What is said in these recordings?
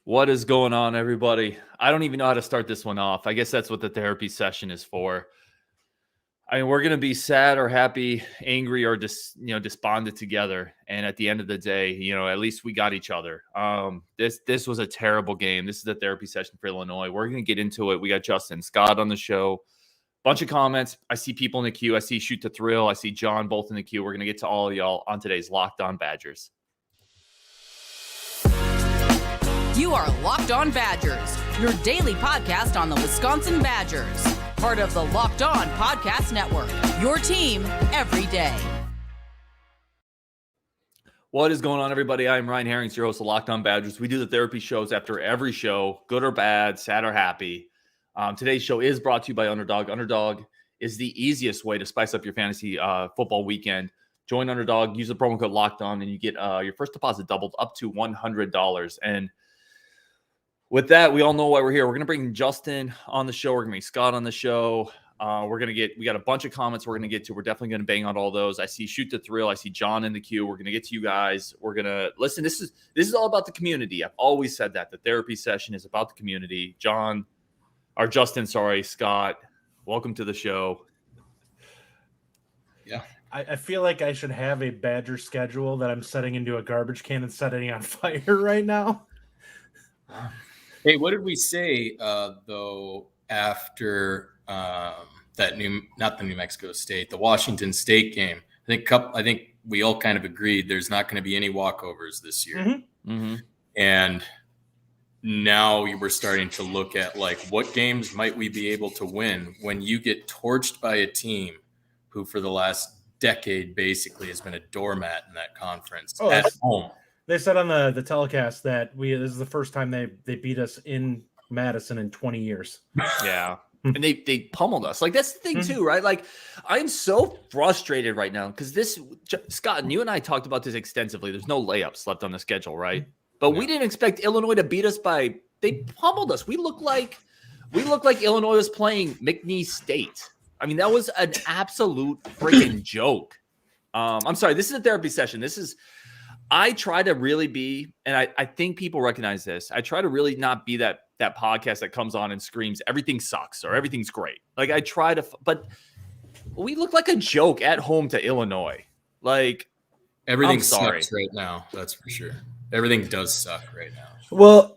What is going on, everybody? I don't even know how to start this one off. I guess that's what the therapy session is for. I mean, we're going to be sad or happy, angry or despondent together. And at the end of the day, at least we got each other. This was a terrible game. This is the therapy session for Illinois. We're going to get into it. We got Justin Scott on the show. Bunch of comments. I see people in the queue. I see Shoot to Thrill. I see John both in the queue. We're going to get to all of y'all on today's Locked On Badgers. You are Locked On Badgers, your daily podcast on the Wisconsin Badgers. Part of the Locked On Podcast Network, your team every day. What is going on, everybody? I'm Ryan Herrings, your host of Locked On Badgers. We do the therapy shows after every show, good or bad, sad or happy. Today's show is brought to you by Underdog. Underdog is the easiest way to spice up your fantasy football weekend. Join Underdog, use the promo code Locked On, and you get your first deposit doubled up to $100. And with that, we all know why we're here. We're going to bring Justin on the show. We're going to bring Scott on the show. We got a bunch of comments we're going to get to. We're definitely going to bang on all those. I see Shoot to Thrill. I see John in the queue. We're going to get to you guys. We're going to listen. This is all about the community. I've always said that. The therapy session is about the community. Justin, Scott, welcome to the show. Yeah. I feel like I should have a Badger schedule that I'm setting into a garbage can and setting on fire right now. Hey, what did we say though after not the New Mexico State, the Washington State game? I think we all kind of agreed there's not going to be any walkovers this year. Mm-hmm. Mm-hmm. And now we were starting to look at what games might we be able to win when you get torched by a team who for the last decade basically has been a doormat in that conference at home. They said on the telecast that this is the first time they beat us in Madison in 20 years. Yeah. And they pummeled us. That's the thing too, right? I'm so frustrated right now because Scott, and you and I talked about this extensively. There's no layups left on the schedule, right? But we didn't expect Illinois to beat us they pummeled us. We look like Illinois was playing McNeese State. I mean, that was an absolute freaking joke. I'm sorry. This is a therapy session. I try to really be, and I think people recognize this. I try to really not be that podcast that comes on and screams, everything sucks or everything's great. But we look like a joke at home to Illinois. Everything sucks right now. That's for sure. Everything does suck right now. Well,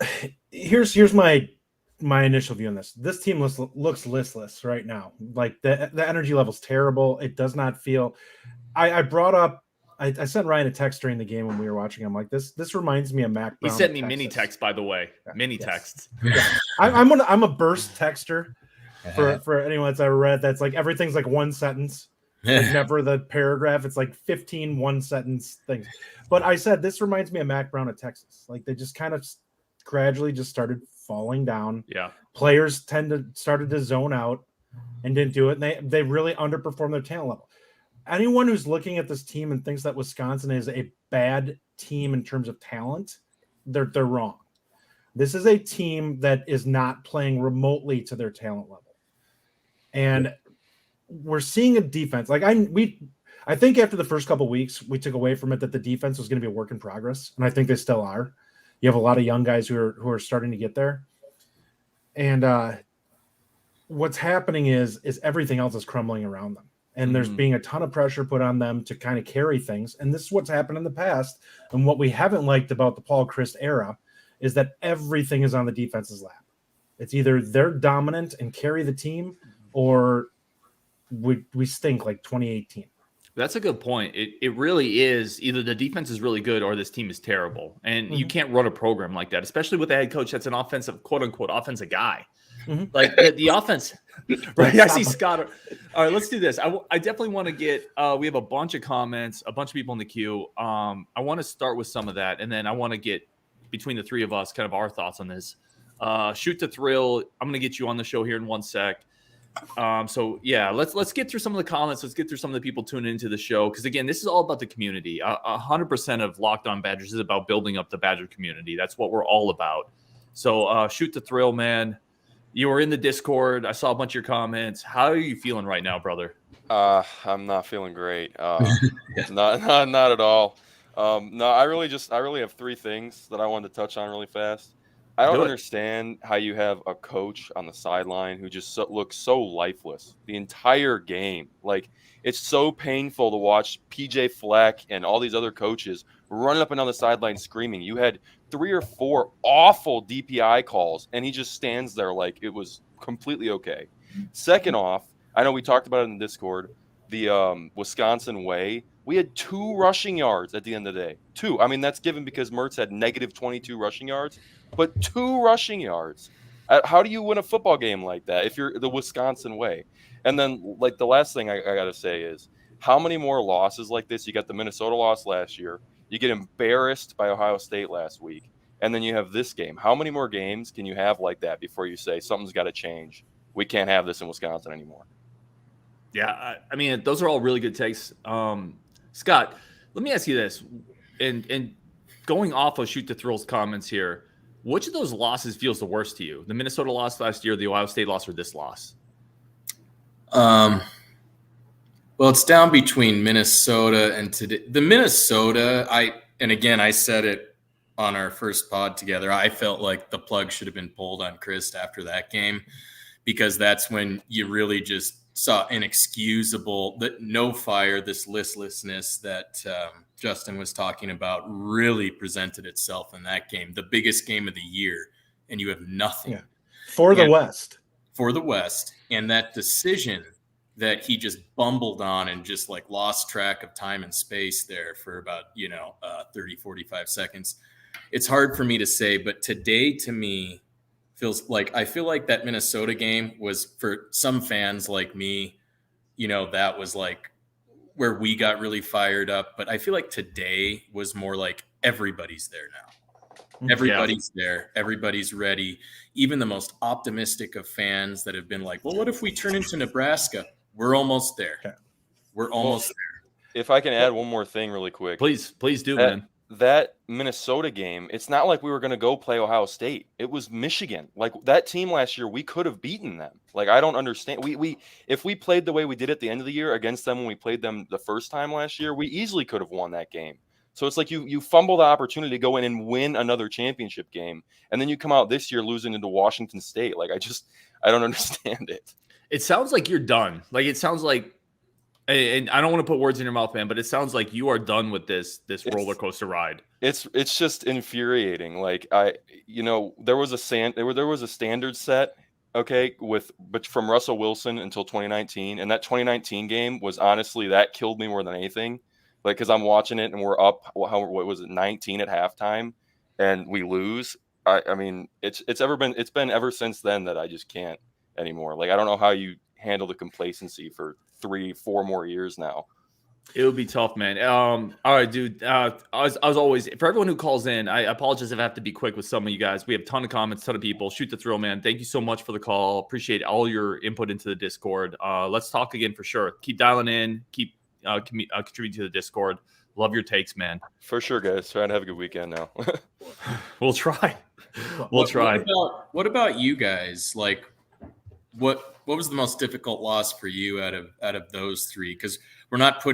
here's my initial view on this. This team looks listless right now. The energy level's terrible. It does not feel. I brought up. I sent Ryan a text during the game when we were watching. I'm like, this reminds me of Mac Brown. He sent me mini texts, by the way. Texts. Yeah. I'm a burst texter for anyone that's ever read. That's everything's one sentence, never the paragraph. It's 15 one sentence things. But I said this reminds me of Mac Brown at Texas. They just kind of gradually just started falling down. Yeah, players started to zone out and didn't do it. And they really underperformed their talent level. Anyone who's looking at this team and thinks that Wisconsin is a bad team in terms of talent, they're wrong. This is a team that is not playing remotely to their talent level. And we're seeing a defense. I think after the first couple of weeks, we took away from it that the defense was going to be a work in progress. And I think they still are. You have a lot of young guys who are starting to get there. And what's happening is everything else is crumbling around them. And there's being a ton of pressure put on them to kind of carry things. And this is what's happened in the past. And what we haven't liked about the Paul Chryst era is that everything is on the defense's lap. It's either they're dominant and carry the team or we stink like 2018. That's a good point. It really is either the defense is really good or this team is terrible. And you can't run a program like that, especially with a head coach that's an offensive, quote unquote, offensive guy. The offense, right? I see Scott. All right, let's do this. I definitely want to get. We have a bunch of comments, a bunch of people in the queue. I want to start with some of that, and then I want to get between the three of us kind of our thoughts on this. Shoot to Thrill. I'm going to get you on the show here in 1 sec. So yeah, let's get through some of the comments. Let's get through some of the people tuning into the show because again, this is all about the community. 100% of Locked On Badgers is about building up the Badger community. That's what we're all about. So Shoot to Thrill, man. You were in the Discord. I saw a bunch of your comments. How are you feeling right now, brother? I'm not feeling great. Not at all. No, I really have three things that I wanted to touch on really fast. I don't understand how you have a coach on the sideline who just looks so lifeless the entire game. Like, it's so painful to watch PJ Fleck and all these other coaches running up and down the sideline screaming. You had 3 or 4 awful DPI calls, and he just stands there like it was completely okay. Second off, I know we talked about it in the Discord, the Wisconsin way. We had 2 rushing yards at the end of the day. 2. I mean, that's given because Mertz had negative 22 rushing yards, but 2 rushing yards. How do you win a football game like that if you're the Wisconsin way? And then, like, the last thing I got to say is how many more losses like this? You got the Minnesota loss last year. You get embarrassed by Ohio State last week. And then you have this game. How many more games can you have like that before you say something's got to change? We can't have this in Wisconsin anymore. Yeah, I mean, those are all really good takes. Scott, let me ask you this, and going off of Shoot the Thrills comments here, which of those losses feels the worst to you? The Minnesota loss last year, the Ohio State loss, or this loss? Well, it's down between Minnesota and today. The Minnesota, I said it on our first pod together. I felt like the plug should have been pulled on Chryst after that game, because that's when you really just saw inexcusable, that no fire, this listlessness that Justin was talking about really presented itself in that game, the biggest game of the year, and you have nothing for the West. And that decision that he just bumbled on and just like lost track of time and space there for about 30, 45 seconds. It's hard for me to say, but today to me feels like, I feel like that Minnesota game was, for some fans like me, that was like where we got really fired up. But I feel like today was more like everybody's there now. Everybody's there. Everybody's ready. Even the most optimistic of fans that have been like, well, what if we turn into Nebraska? We're almost there. We're almost there. If I can add one more thing really quick. Please do, man. That Minnesota game, it's not like we were going to go play Ohio State. It was Michigan. Like, that team last year, we could have beaten them. Like, I don't understand. If we played the way we did at the end of the year against them when we played them the first time last year, we easily could have won that game. So it's like you fumble the opportunity to go in and win another championship game, and then you come out this year losing into Washington State. Like, I don't understand it. It sounds like you're done. Like, it sounds like, and I don't want to put words in your mouth, man, but it sounds like you are done with this roller coaster ride. It's just infuriating. Like, there was a standard set, okay, but from Russell Wilson until 2019, and that 2019 game was honestly, that killed me more than anything. Like, because I'm watching it and we're up, what was it, 19 at halftime, and we lose. I mean, it's been ever since then that I just can't anymore. Like, I don't know how you handle the complacency for 3-4 more years now. It would be tough, man. All right, dude. As always, for everyone who calls in, I apologize if I have to be quick with some of you guys. We have a ton of comments, ton of people. Shoot the thrill, man. Thank you so much for the call. Appreciate all your input into the Discord. Let's talk again for sure. Keep dialing in. Keep contributing to the Discord. Love your takes, man. For sure, guys. Try and have a good weekend now. We'll try. What about you guys? Like, what was the most difficult loss for you out of those 3? Because we're not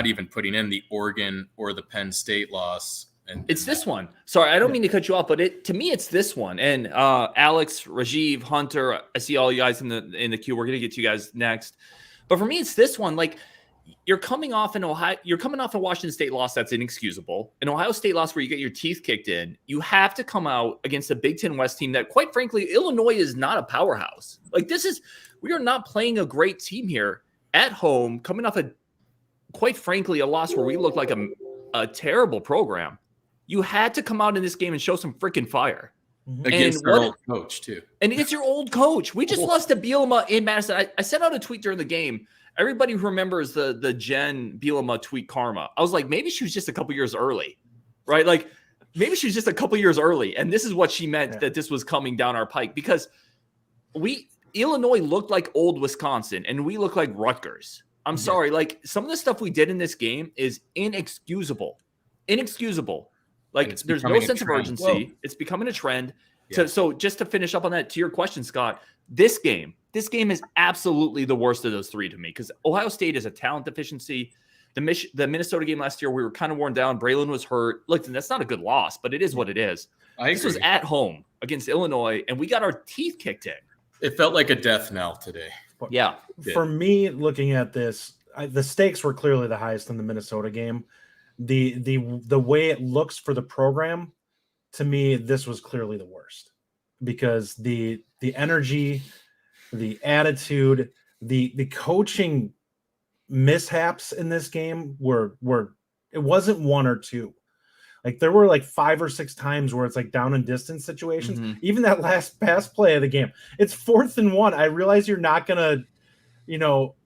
even putting in the Oregon or the Penn State loss. And it's this one. Sorry, I don't mean to cut you off, but to me, it's this one. And Alex, Rajiv, Hunter, I see all you guys in the queue. We're gonna get to you guys next. But for me, it's this one. Like, you're coming off a Washington State loss that's inexcusable. An Ohio State loss where you get your teeth kicked in. You have to come out against a Big Ten West team that, quite frankly, Illinois is not a powerhouse. Like, we are not playing a great team here at home, coming off quite frankly, a loss where we look like a terrible program. You had to come out in this game and show some freaking fire. Against their old coach, too. And against your old coach. We just lost to Bielema in Madison. I sent out a tweet during the game. Everybody who remembers the Jen Bielema tweet karma. I was like, maybe she was just a couple years early, right? Like, maybe she was just a couple years early. And this is what she meant, that this was coming down our pike. Because Illinois looked like old Wisconsin, and we look like Rutgers. I'm sorry. Like, some of the stuff we did in this game is inexcusable. Like, there's no sense of urgency. Whoa. It's becoming a trend. Yeah. So just to finish up on that, to your question, Scott, this game is absolutely the worst of those 3 to me, because Ohio State is a talent deficiency. The Minnesota game last year, we were kind of worn down. Braylon was hurt. Look, that's not a good loss, but it is what it is. This was at home. against Illinois, and we got our teeth kicked in. It felt like a death knell today. Yeah. For me, looking at this, the stakes were clearly the highest in the Minnesota game. The way it looks for the program, to me, this was clearly the worst, because the energy, the attitude, the coaching mishaps in this game were it wasn't one or two. Like, there were like 5 or 6 times where it's like down and distance situations. Mm-hmm. Even that last pass play of the game, it's 4th and 1. I realize you're not gonna,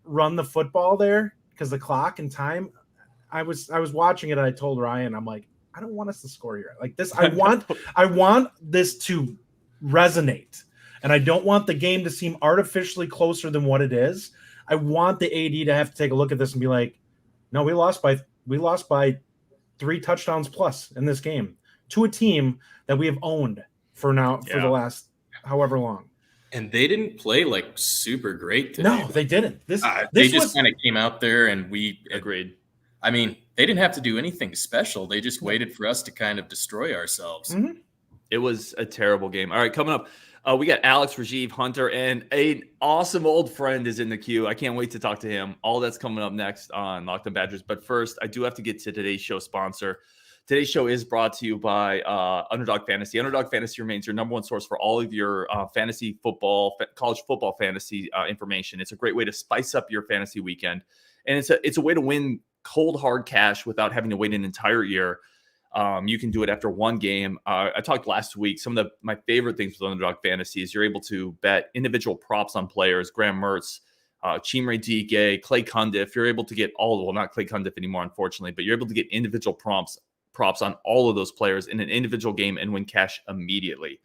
run the football there because the clock and time. I was watching it and I told Ryan, I'm like, I don't want us to score here. Like this, I want this to resonate, and I don't want the game to seem artificially closer than what it is. I want the AD to have to take a look at this and be like, no, we lost by 3 touchdowns plus in this game to a team that we have owned for the last however long. And they didn't play like super great today. No, they didn't. They just kind of came out there and we agreed. I mean, they didn't have to do anything special. They just waited for us to kind of destroy ourselves. Mm-hmm. It was a terrible game. All right, coming up, we got Alex, Rajiv, Hunter, and an awesome old friend is in the queue. I can't wait to talk to him. All that's coming up next on Locked On Badgers. But first, I do have to get to today's show sponsor. Today's show is brought to you by Underdog Fantasy. Underdog Fantasy remains your number one source for all of your fantasy football, college football fantasy information. It's a great way to spice up your fantasy weekend. And it's a way to win cold, hard cash without having to wait an entire year. You can do it after one game. I talked last week. Some of my favorite things with Underdog Fantasy is you're able to bet individual props on players. Graham Mertz, Chimere Dike, Clay Cundiff. You're able to get not Clay Cundiff anymore, unfortunately, but you're able to get individual props on all of those players in an individual game and win cash immediately.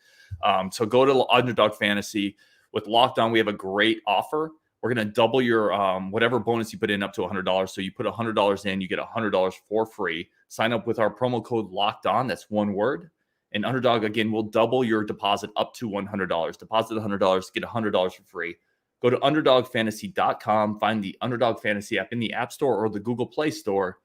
So go to Underdog Fantasy. With Locked On, we have a great offer. We're going to double your whatever bonus you put in up to $100. So you put $100 in, you get $100 for free. Sign up with our promo code Locked On. That's one word. And Underdog, again, will double your deposit up to $100. Deposit $100, get $100 for free. Go to UnderdogFantasy.com. Find the Underdog Fantasy app in the App Store or the Google Play Store.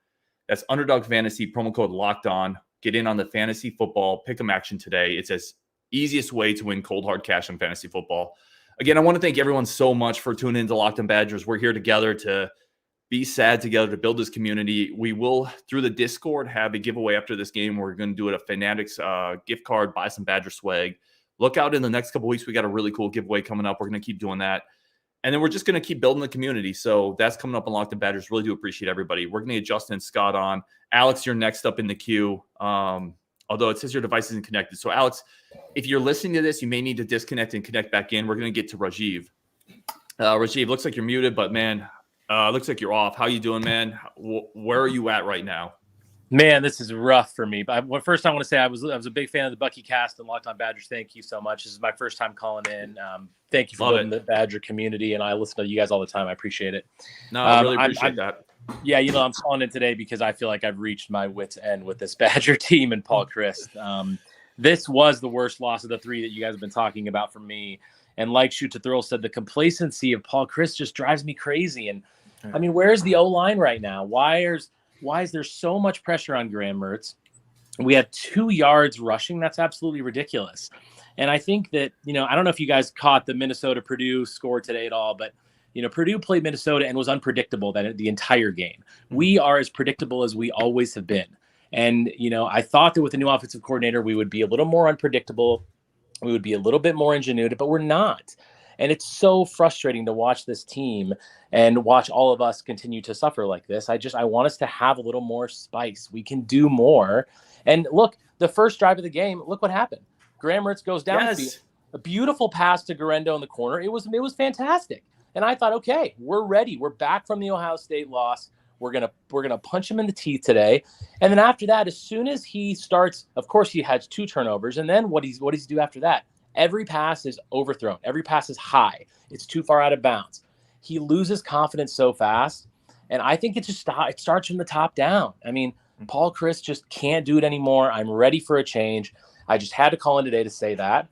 That's Underdog Fantasy, promo code Locked On. Get in on the fantasy football pick'em action today. It's as easiest way to win cold hard cash on fantasy football. Again, I want to thank everyone so much for tuning into Locked On Badgers. We're here together to be sad together, to build this community. We will, through the Discord, have a giveaway after this game. We're going to do it a Fanatics gift card, buy some Badger swag. Look out in the next couple of weeks. We got a really cool giveaway coming up. We're going to keep doing that. And then we're just going to keep building the community. So that's coming up on Locked On Badgers. Really do appreciate everybody. We're going to get Justin and Scott on. Alex, you're next up in the queue. Although it says your device isn't connected. So, Alex, if you're listening to this, you may need to disconnect and connect back in. We're going to get to Rajiv. Rajiv, looks like you're muted, but, man, looks like you're off. How you doing, man? Where are you at right now? Man, this is rough for me. But first, I want to say I was a big fan of the Bucky cast and Locked On Badgers. Thank you so much. This is my first time calling in. Thank you for building the Badger community, and I listen to you guys all the time. I appreciate it. No, I really appreciate that. Yeah, I'm calling in today because I feel like I've reached my wit's end with this Badger team and Paul Chryst. This was the worst loss of the 3 that you guys have been talking about for me. And like Shoot to Thrill said, the complacency of Paul Chryst just drives me crazy. And I mean, where's the O-line right now? Why is there so much pressure on Graham Mertz? We have 2 yards rushing. That's absolutely ridiculous. And I think that, I don't know if you guys caught the Minnesota-Purdue score today at all, but Purdue played Minnesota and was unpredictable the entire game. We are as predictable as we always have been. And, I thought that with the new offensive coordinator, we would be a little more unpredictable. We would be a little bit more ingenuitive, but we're not. And it's so frustrating to watch this team and watch all of us continue to suffer like this. I want us to have a little more spice. We can do more. And look, the first drive of the game, look what happened. Graham Mertz goes down the field. A beautiful pass to Garendo in the corner. It was fantastic. And I thought, okay, we're ready. We're back from the Ohio State loss. We're gonna punch him in the teeth today. And then after that, as soon as he starts, of course, he has 2 turnovers. And then what does he do after that? Every pass is overthrown. Every pass is high. It's too far out of bounds. He loses confidence so fast. And I think it starts from the top down. I mean, Paul Chryst just can't do it anymore. I'm ready for a change. I just had to call in today to say that.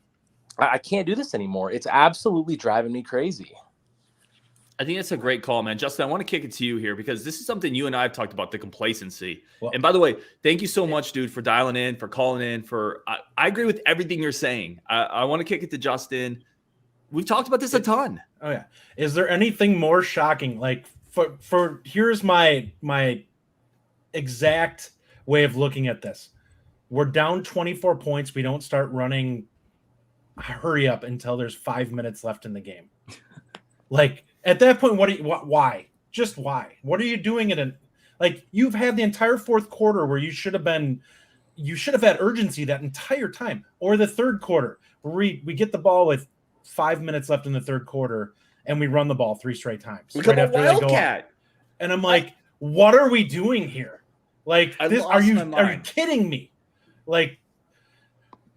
I can't do this anymore. It's absolutely driving me crazy. I think that's a great call, man. Justin, I want to kick it to you here because this is something you and I have talked about, the complacency. Well, and by the way, thank you so much, dude, for dialing in, for calling in. I agree with everything you're saying. I want to kick it to Justin. We've talked about this a ton. Oh, yeah. Is there anything more shocking? Like, here's my exact way of looking at this. We're down 24 points. We don't start running hurry up until there's 5 minutes left in the game. Like, at that point, why? Just why? What are you doing you've had the entire fourth quarter where you should have had urgency that entire time, or the third quarter where we get the ball with 5 minutes left in the third quarter and we run the ball 3 straight times. Right after they go up. And I'm like, what are we doing here? Like, are you kidding me? Like,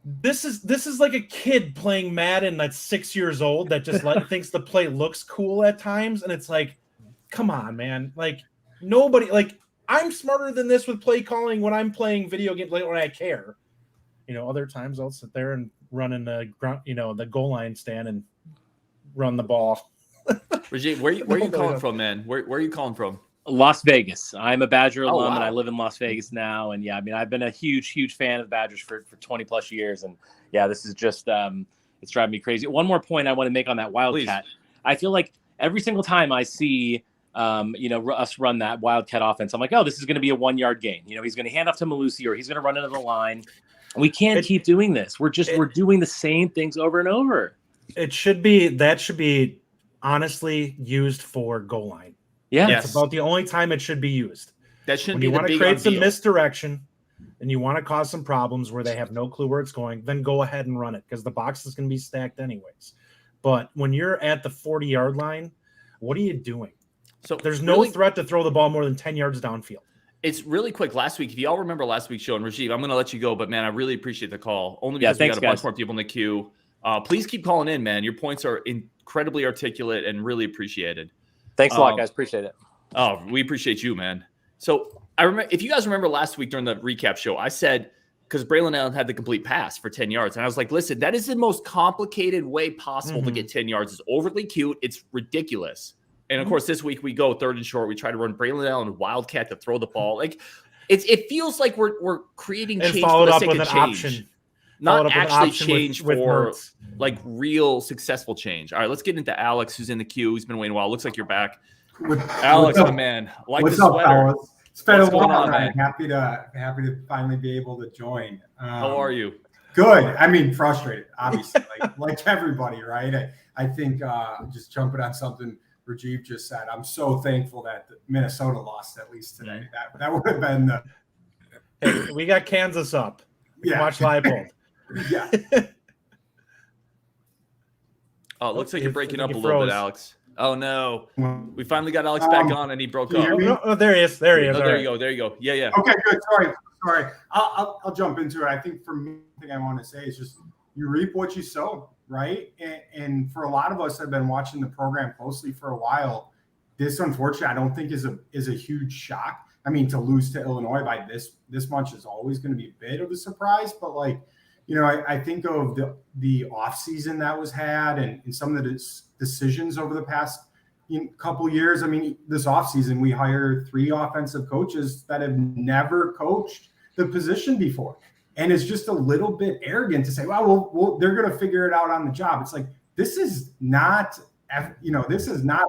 this is like a kid playing Madden that's 6 years old that just thinks the play looks cool at times, and it's like, come on, man. Like, nobody, like, I'm smarter than this with play calling when I'm playing video games, like, when I care. Other times I'll sit there and run in the goal line stand and run the ball. Rajiv, where are you calling from, man? Where are you calling from? Las Vegas. I'm a Badger alum, wow. and I live in Las Vegas now. And yeah, I mean, I've been a huge fan of the Badgers for 20 plus years. And yeah, this is just, it's driving me crazy. One more point I want to make on that Wildcat. Please. I feel like every single time I see, us run that Wildcat offense, I'm like, oh, this is going to be a 1 yard gain. He's going to hand off to Malusi, or he's going to run into the line. We can't keep doing this. We're doing the same things over and over. That should be honestly used for goal line. Yeah, it's about the only time it should be used. That shouldn't be. When you want to create some deal. Misdirection, and you want to cause some problems where they have no clue where it's going, then go ahead and run it, because the box is going to be stacked anyways. But when you're at the 40-yard line, what are you doing? So there's no threat to throw the ball more than 10 yards downfield. It's really quick. Last week, if y'all remember last week's show, and Rajiv, I'm going to let you go, but man, I really appreciate the call. Only because we got a bunch more people in the queue. Please keep calling in, man. Your points are incredibly articulate and really appreciated. Thanks a lot, guys. Appreciate it. Oh, we appreciate you, man. So I remember, if you guys remember last week during the recap show, I said, because Braylon Allen had the complete pass for 10 yards. And I was like, listen, that is the most complicated way possible to get 10 yards. It's overly cute. It's ridiculous. And of course, this week we go 3rd and short. We try to run Braylon Allen Wildcat to throw the ball. Like, it feels like we're creating change for the sake of change. Option. Not actually change for like real successful change. All right, let's get into Alex, who's in the queue. He's been waiting a while. Looks like you're back. Alex, my man. What's the up, sweater. fellas? It's been a while. I'm happy to finally be able to join. How are you? Good. I mean, frustrated, obviously, like everybody, right? I think just jumping on something Rajiv just said, I'm so thankful that Minnesota lost at least today. That would have been the. Hey, we got Kansas up. Watch Leipold. Yeah. Oh, it looks like you're breaking up a little bit, Alex. Oh no, we finally got Alex back on, and he broke up. Oh, there he is. There he is. Oh, there you go. There you go. Yeah. Okay, good. Sorry. I'll jump into it. I think for me, the thing I want to say is just you reap what you sow, right? And for a lot of us that have been watching the program closely for a while, this unfortunately I don't think is a huge shock. I mean, to lose to Illinois by this much is always going to be a bit of a surprise, but I think of the offseason that was had and some of the decisions over the past couple years. I mean, this offseason, we hired 3 offensive coaches that have never coached the position before. And it's just a little bit arrogant to say, well, they're going to figure it out on the job. It's like, this is not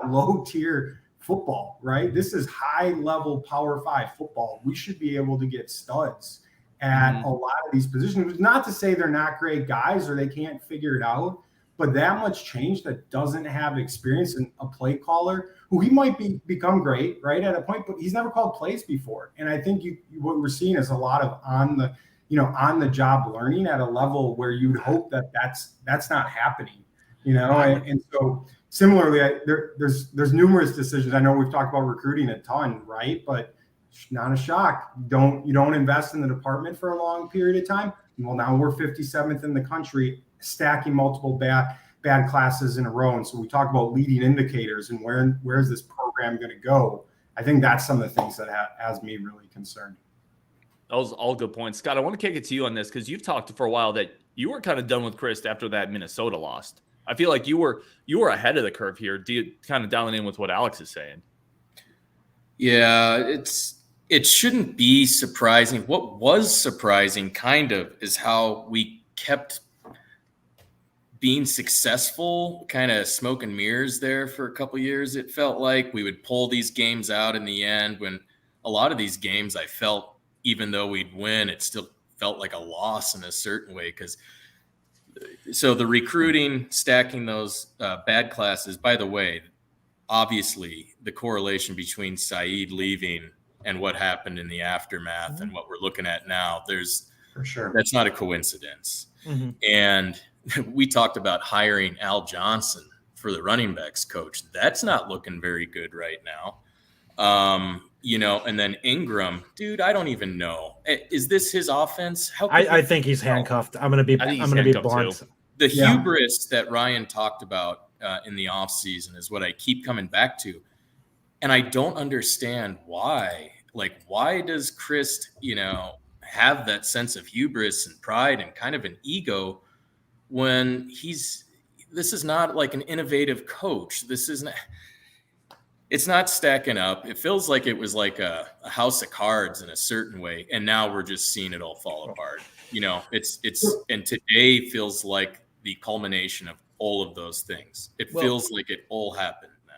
low tier football, right? This is high level Power 5 football. We should be able to get studs at a lot of these positions. Not to say they're not great guys or they can't figure it out, but that much change that doesn't have experience in a play caller who he might become great, right, at a point, but he's never called plays before. And I think what we're seeing is a lot of on the job learning at a level where you'd hope that that's not happening, and so similarly, there's numerous decisions. I know we've talked about recruiting a ton, right? But not a shock. You don't invest in the department for a long period of time. Well, now we're 57th in the country, stacking multiple bad classes in a row. And so we talk about leading indicators and where is this program going to go? I think that's some of the things that has me really concerned. Those all good points. Scott, I want to kick it to you on this because you've talked for a while that you were kind of done with Chryst after that Minnesota loss. I feel like you were ahead of the curve here. Do you kind of dialing in with what Alex is saying? Yeah, it shouldn't be surprising. What was surprising kind of is how we kept being successful, kind of smoke and mirrors there for a couple of years. It felt like we would pull these games out in the end, when a lot of these games I felt, even though we'd win, it still felt like a loss in a certain way. So the recruiting, stacking those bad classes, by the way, obviously the correlation between Saeed leaving and what happened in the aftermath and what we're looking at now, for sure, that's not a coincidence. Mm-hmm. And we talked about hiring Al Johnson for the running backs coach. That's not looking very good right now. And then Ingram, dude, I don't even know. Is this his offense? I think he's handcuffed. I'm going to be blunt. The hubris that Ryan talked about in the offseason is what I keep coming back to. And I don't understand why. Like, why does Chryst, have that sense of hubris and pride and kind of an ego when this is not like an innovative coach. It's not stacking up. It feels like it was like a house of cards in a certain way. And now we're just seeing it all fall apart. And today feels like the culmination of all of those things. It feels like it all happened now.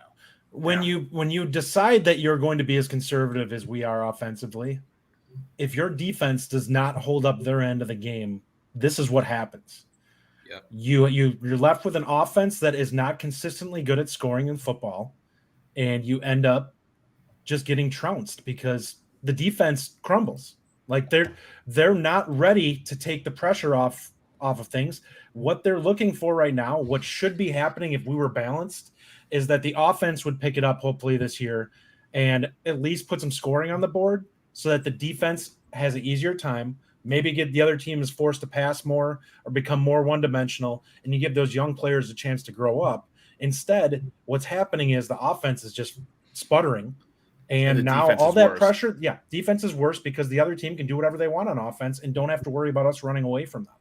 When you decide that you're going to be as conservative as we are offensively, if your defense does not hold up their end of the game, this is what happens. Yep. You're left with an offense that is not consistently good at scoring in football, and you end up just getting trounced because the defense crumbles. Like they're not ready to take the pressure off of things. What they're looking for right now, what should be happening if we were balanced, is that the offense would pick it up hopefully this year and at least put some scoring on the board so that the defense has an easier time. Maybe get the other team is forced to pass more or become more one-dimensional, and you give those young players a chance to grow up. Instead, what's happening is the offense is just sputtering, and now all that pressure, defense is worse because the other team can do whatever they want on offense and don't have to worry about us running away from them.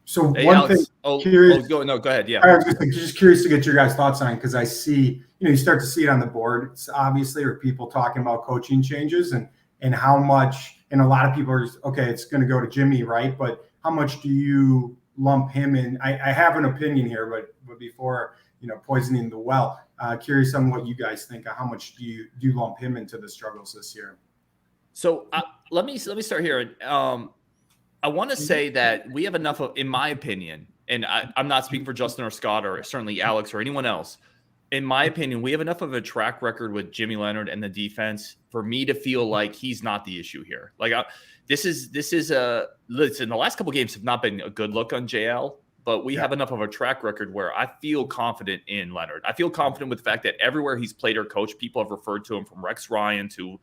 So hey, one Alex, thing, curious. Go ahead. Yeah, I was just curious to get your guys' thoughts on it because I see, you start to see it on the board. It's obviously, or people talking about coaching changes and how much. And a lot of people are just, okay, it's going to go to Jimmy, right? But how much do you lump him in? I have an opinion here, but before, poisoning the well, curious on what you guys think. How much do you lump him into the struggles this year? So let me start here. I want to say that we have enough of, in my opinion, and I'm not speaking for Justin or Scott or certainly Alex or anyone else. In my opinion, we have enough of a track record with Jimmy Leonard and the defense for me to feel like he's not the issue here. Like listen, the last couple of games have not been a good look on JL, but we have enough of a track record where I feel confident in Leonard. I feel confident with the fact that everywhere he's played or coached, people have referred to him, from Rex Ryan to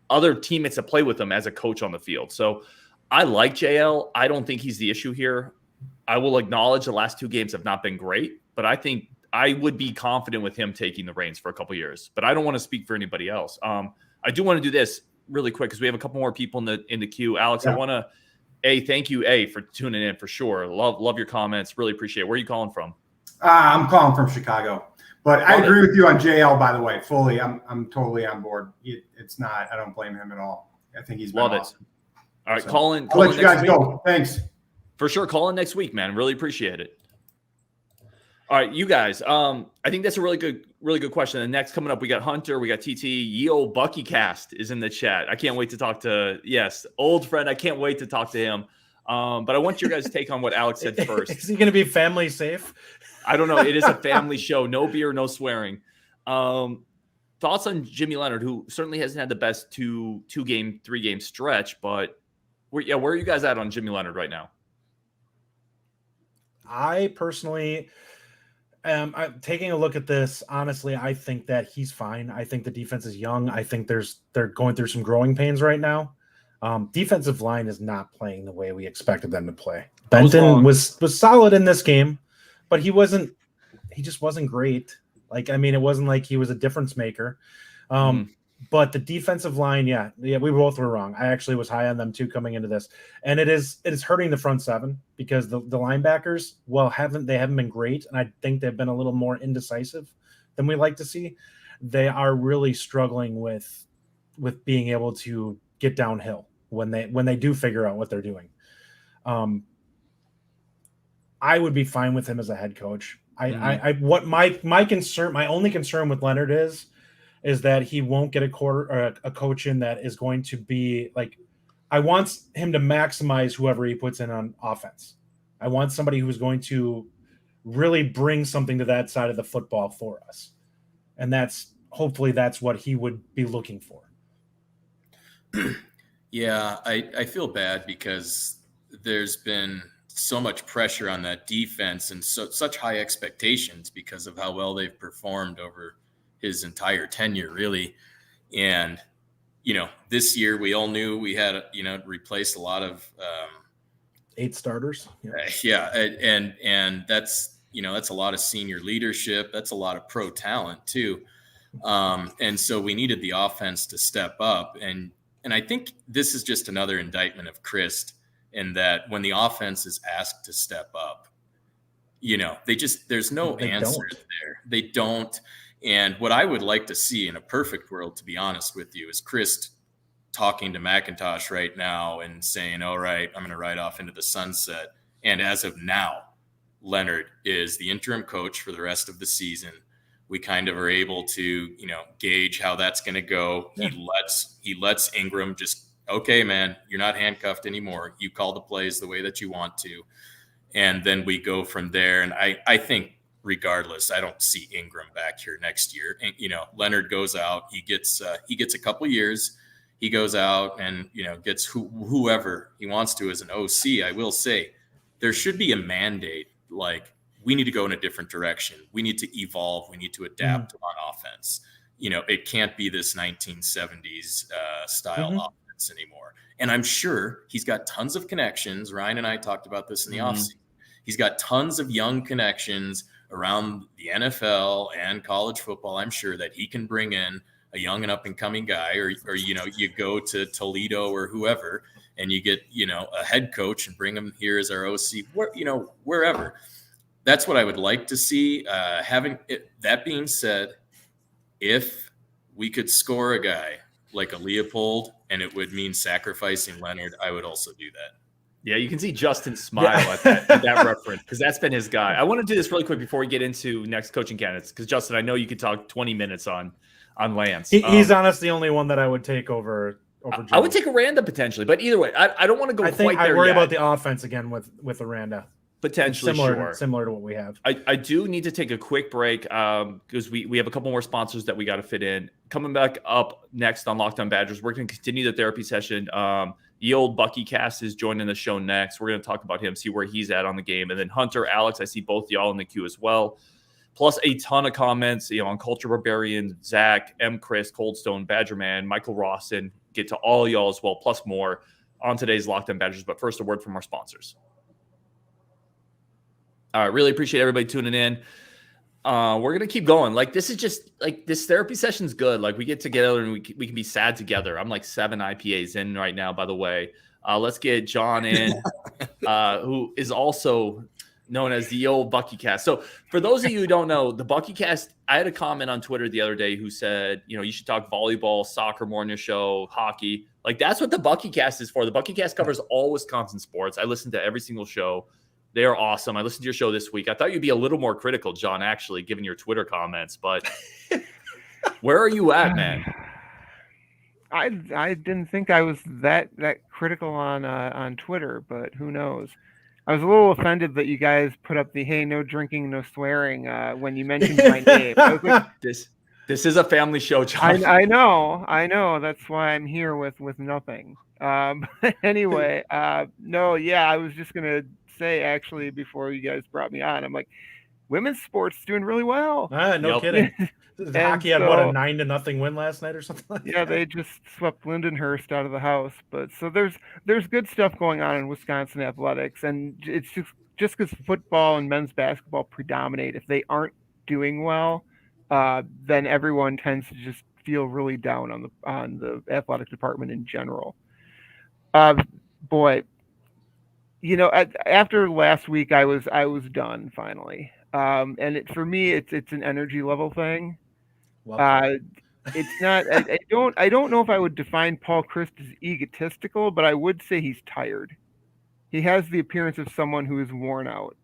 other teammates that play with him, as a coach on the field. So I like JL. I don't think he's the issue here. I will acknowledge the last two games have not been great, but I think I would be confident with him taking the reins for a couple of years, but I don't want to speak for anybody else. I do want to do this really quick because we have a couple more people in the queue. Alex, I want to thank you for tuning in for sure. Love your comments. Really appreciate it. Where are you calling from? I'm calling from Chicago, but I agree with you on JL, by the way, fully. I'm totally on board. It's not, I don't blame him at all. I think he's been awesome. All right. So, Call in. I'll let you guys go. Thanks. For sure. Call in next week, man. Really appreciate it. All right, you guys. I think that's a really good question. And next coming up, we got Hunter, we got TT. Yo, Bucky Cast is in the chat. I can't wait to talk to old friend. I can't wait to talk to him. But I want your guys' take on what Alex said first. Is he going to be family safe? I don't know. It is a family show. No beer, no swearing. Thoughts on Jimmy Leonard, who certainly hasn't had the best 3-game stretch, but where are you guys at on Jimmy Leonard right now? I personally. I'm taking a look at this. Honestly, I think that he's fine. I think the defense is young. I think they're going through some growing pains right now. Defensive line is not playing the way we expected them to play. Benton was solid in this game, but he just wasn't great. Like, I mean, it wasn't like he was a difference maker. But the defensive line, yeah, we both were wrong. I actually was high on them too coming into this, and it is hurting the front seven because the linebackers, haven't been great, and I think they've been a little more indecisive than we like to see. They are really struggling with being able to get downhill when they do figure out what they're doing. I would be fine with him as a head coach. What my concern, my only concern with Leonard is that he won't get a coach in that is going to be like, I want him to maximize whoever he puts in on offense. I want somebody who's going to really bring something to that side of the football for us. And hopefully that's what he would be looking for. Yeah, I feel bad because there's been so much pressure on that defense and such high expectations because of how well they've performed over his entire tenure, really. And, this year we all knew we had, replaced a lot of 8 starters. Yeah. And that's, that's a lot of senior leadership. That's a lot of pro talent too. And so we needed the offense to step up. And I think this is just another indictment of Chryst in that when the offense is asked to step up, there's no answer there. They don't. And what I would like to see in a perfect world, to be honest with you, is Chryst talking to McIntosh right now and saying, all right, I'm going to ride off into the sunset. And as of now, Leonard is the interim coach for the rest of the season. We kind of are able to, gauge how that's going to go. Yeah. He lets Ingram just, okay, man, you're not handcuffed anymore. You call the plays the way that you want to. And then we go from there. And I think regardless, I don't see Ingram back here next year. And, Leonard goes out, he gets a couple years. He goes out and, gets whoever he wants to as an OC. I will say there should be a mandate. Like, we need to go in a different direction. We need to evolve. We need to adapt on offense. It can't be this 1970s style offense anymore. And I'm sure he's got tons of connections. Ryan and I talked about this in the offseason. He's got tons of young connections around the NFL and college football. I'm sure that he can bring in a young and up and coming guy, or you go to Toledo or whoever, and you get, a head coach and bring him here as our OC, wherever. That's what I would like to see. That being said, if we could score a guy like a Leopold and it would mean sacrificing Leonard, I would also do that. Yeah, you can see Justin smile at that reference because that's been his guy. I want to do this really quick before we get into next coaching candidates because, Justin, I know you could talk 20 minutes on Lance. He's honestly the only one that I would take over Joe. I would take Aranda potentially, but either way, I don't want to go quite there. I worry about the offense again with Aranda. Potentially similar to what we have. I do need to take a quick break because we have a couple more sponsors that we got to fit in. Coming back up next on Locked On Badgers, we're going to continue the therapy session. The old Bucky Cast is joining the show next. We're going to talk about him, see where he's at on the game. And then Hunter, Alex, I see both y'all in the queue as well. Plus a ton of comments, on Culture Barbarian, Zach, M. Chris, Coldstone, Badgerman, Michael Rawson. Get to all y'all as well, plus more on today's Locked On Badgers. But first, a word from our sponsors. All right, really appreciate everybody tuning in. We're going to keep going. Like, this is just, this therapy session's good. Like, we get together and we can be sad together. I'm 7 IPAs in right now, by the way. Let's get John in, who is also known as the old Bucky Cast. So for those of you who don't know, the Bucky Cast, I had a comment on Twitter the other day who said, you should talk volleyball, soccer more on your show, hockey. That's what the Bucky Cast is for. The Bucky Cast covers all Wisconsin sports. I listen to every single show. They are awesome. I listened to your show this week. I thought you'd be a little more critical, John, actually, given your Twitter comments. But where are you at, man? I didn't think I was that critical on Twitter, but who knows? I was a little offended that you guys put up the "Hey, no drinking, no swearing" when you mentioned my name. I was like, this is a family show, John. I know. That's why I'm here with nothing. But anyway, no, yeah, I was just gonna say actually before you guys brought me on, I'm like, women's sports doing really well. No kidding. Hockey had a 9-0 win last night or something. Yeah, they just swept Lindenhurst out of the house. But so there's good stuff going on in Wisconsin athletics, and it's just because football and men's basketball predominate. If they aren't doing well, then everyone tends to just feel really down on the athletic department in general. Boy, after last week, I was done finally. And for me, it's an energy level thing. It's not. I don't know if I would define Paul Chryst as egotistical, but I would say he's tired. He has the appearance of someone who is worn out,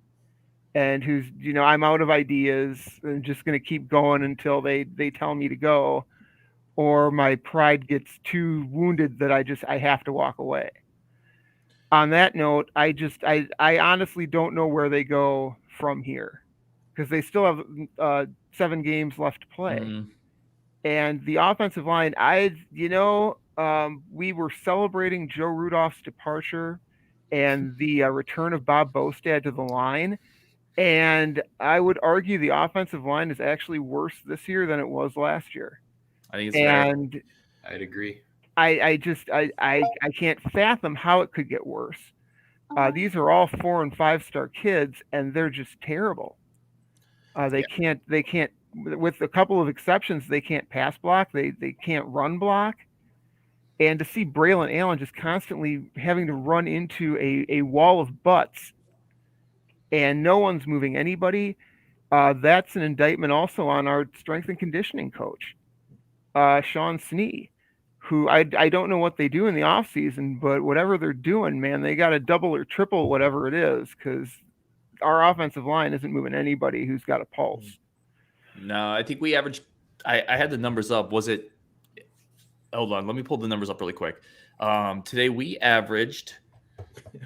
and who's, I'm out of ideas and just going to keep going until they tell me to go, or my pride gets too wounded that I have to walk away. On that note, I honestly don't know where they go from here, because they still have 7 games left to play. And the offensive line, we were celebrating Joe Rudolph's departure and the return of Bob Bostad to the line. And I would argue the offensive line is actually worse this year than it was last year. I think it's fair. I'd agree. I can't fathom how it could get worse. These are all 4- and 5-star kids, and they're just terrible. They can't, with a couple of exceptions, they can't pass block. They can't run block. And to see Braylon Allen just constantly having to run into a wall of butts, and no one's moving anybody, that's an indictment also on our strength and conditioning coach, Sean Snee, who I don't know what they do in the offseason, but whatever they're doing, man, they got to double or triple whatever it is, because our offensive line isn't moving anybody who's got a pulse. No, I think we averaged. I had the numbers up. Was it? Hold on, let me pull the numbers up really quick. Today we averaged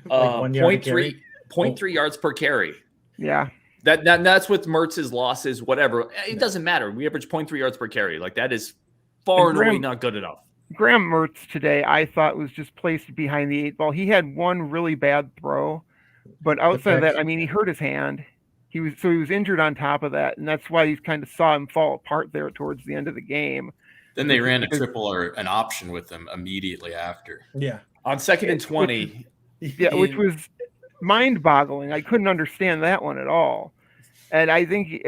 0.3 yards per carry. Yeah, that's with Mertz's losses, whatever. It doesn't matter. We averaged 0.3 yards per carry. Like, that is far and away not good enough. Graham Mertz today, I thought, was just placed behind the 8 ball. He had one really bad throw, but outside of that, I mean, he hurt his hand. He was injured on top of that, and that's why you kind of saw him fall apart there towards the end of the game. Then they ran a triple or an option with him immediately after. Yeah, on 2nd and 20. Which was mind-boggling. I couldn't understand that one at all. And I think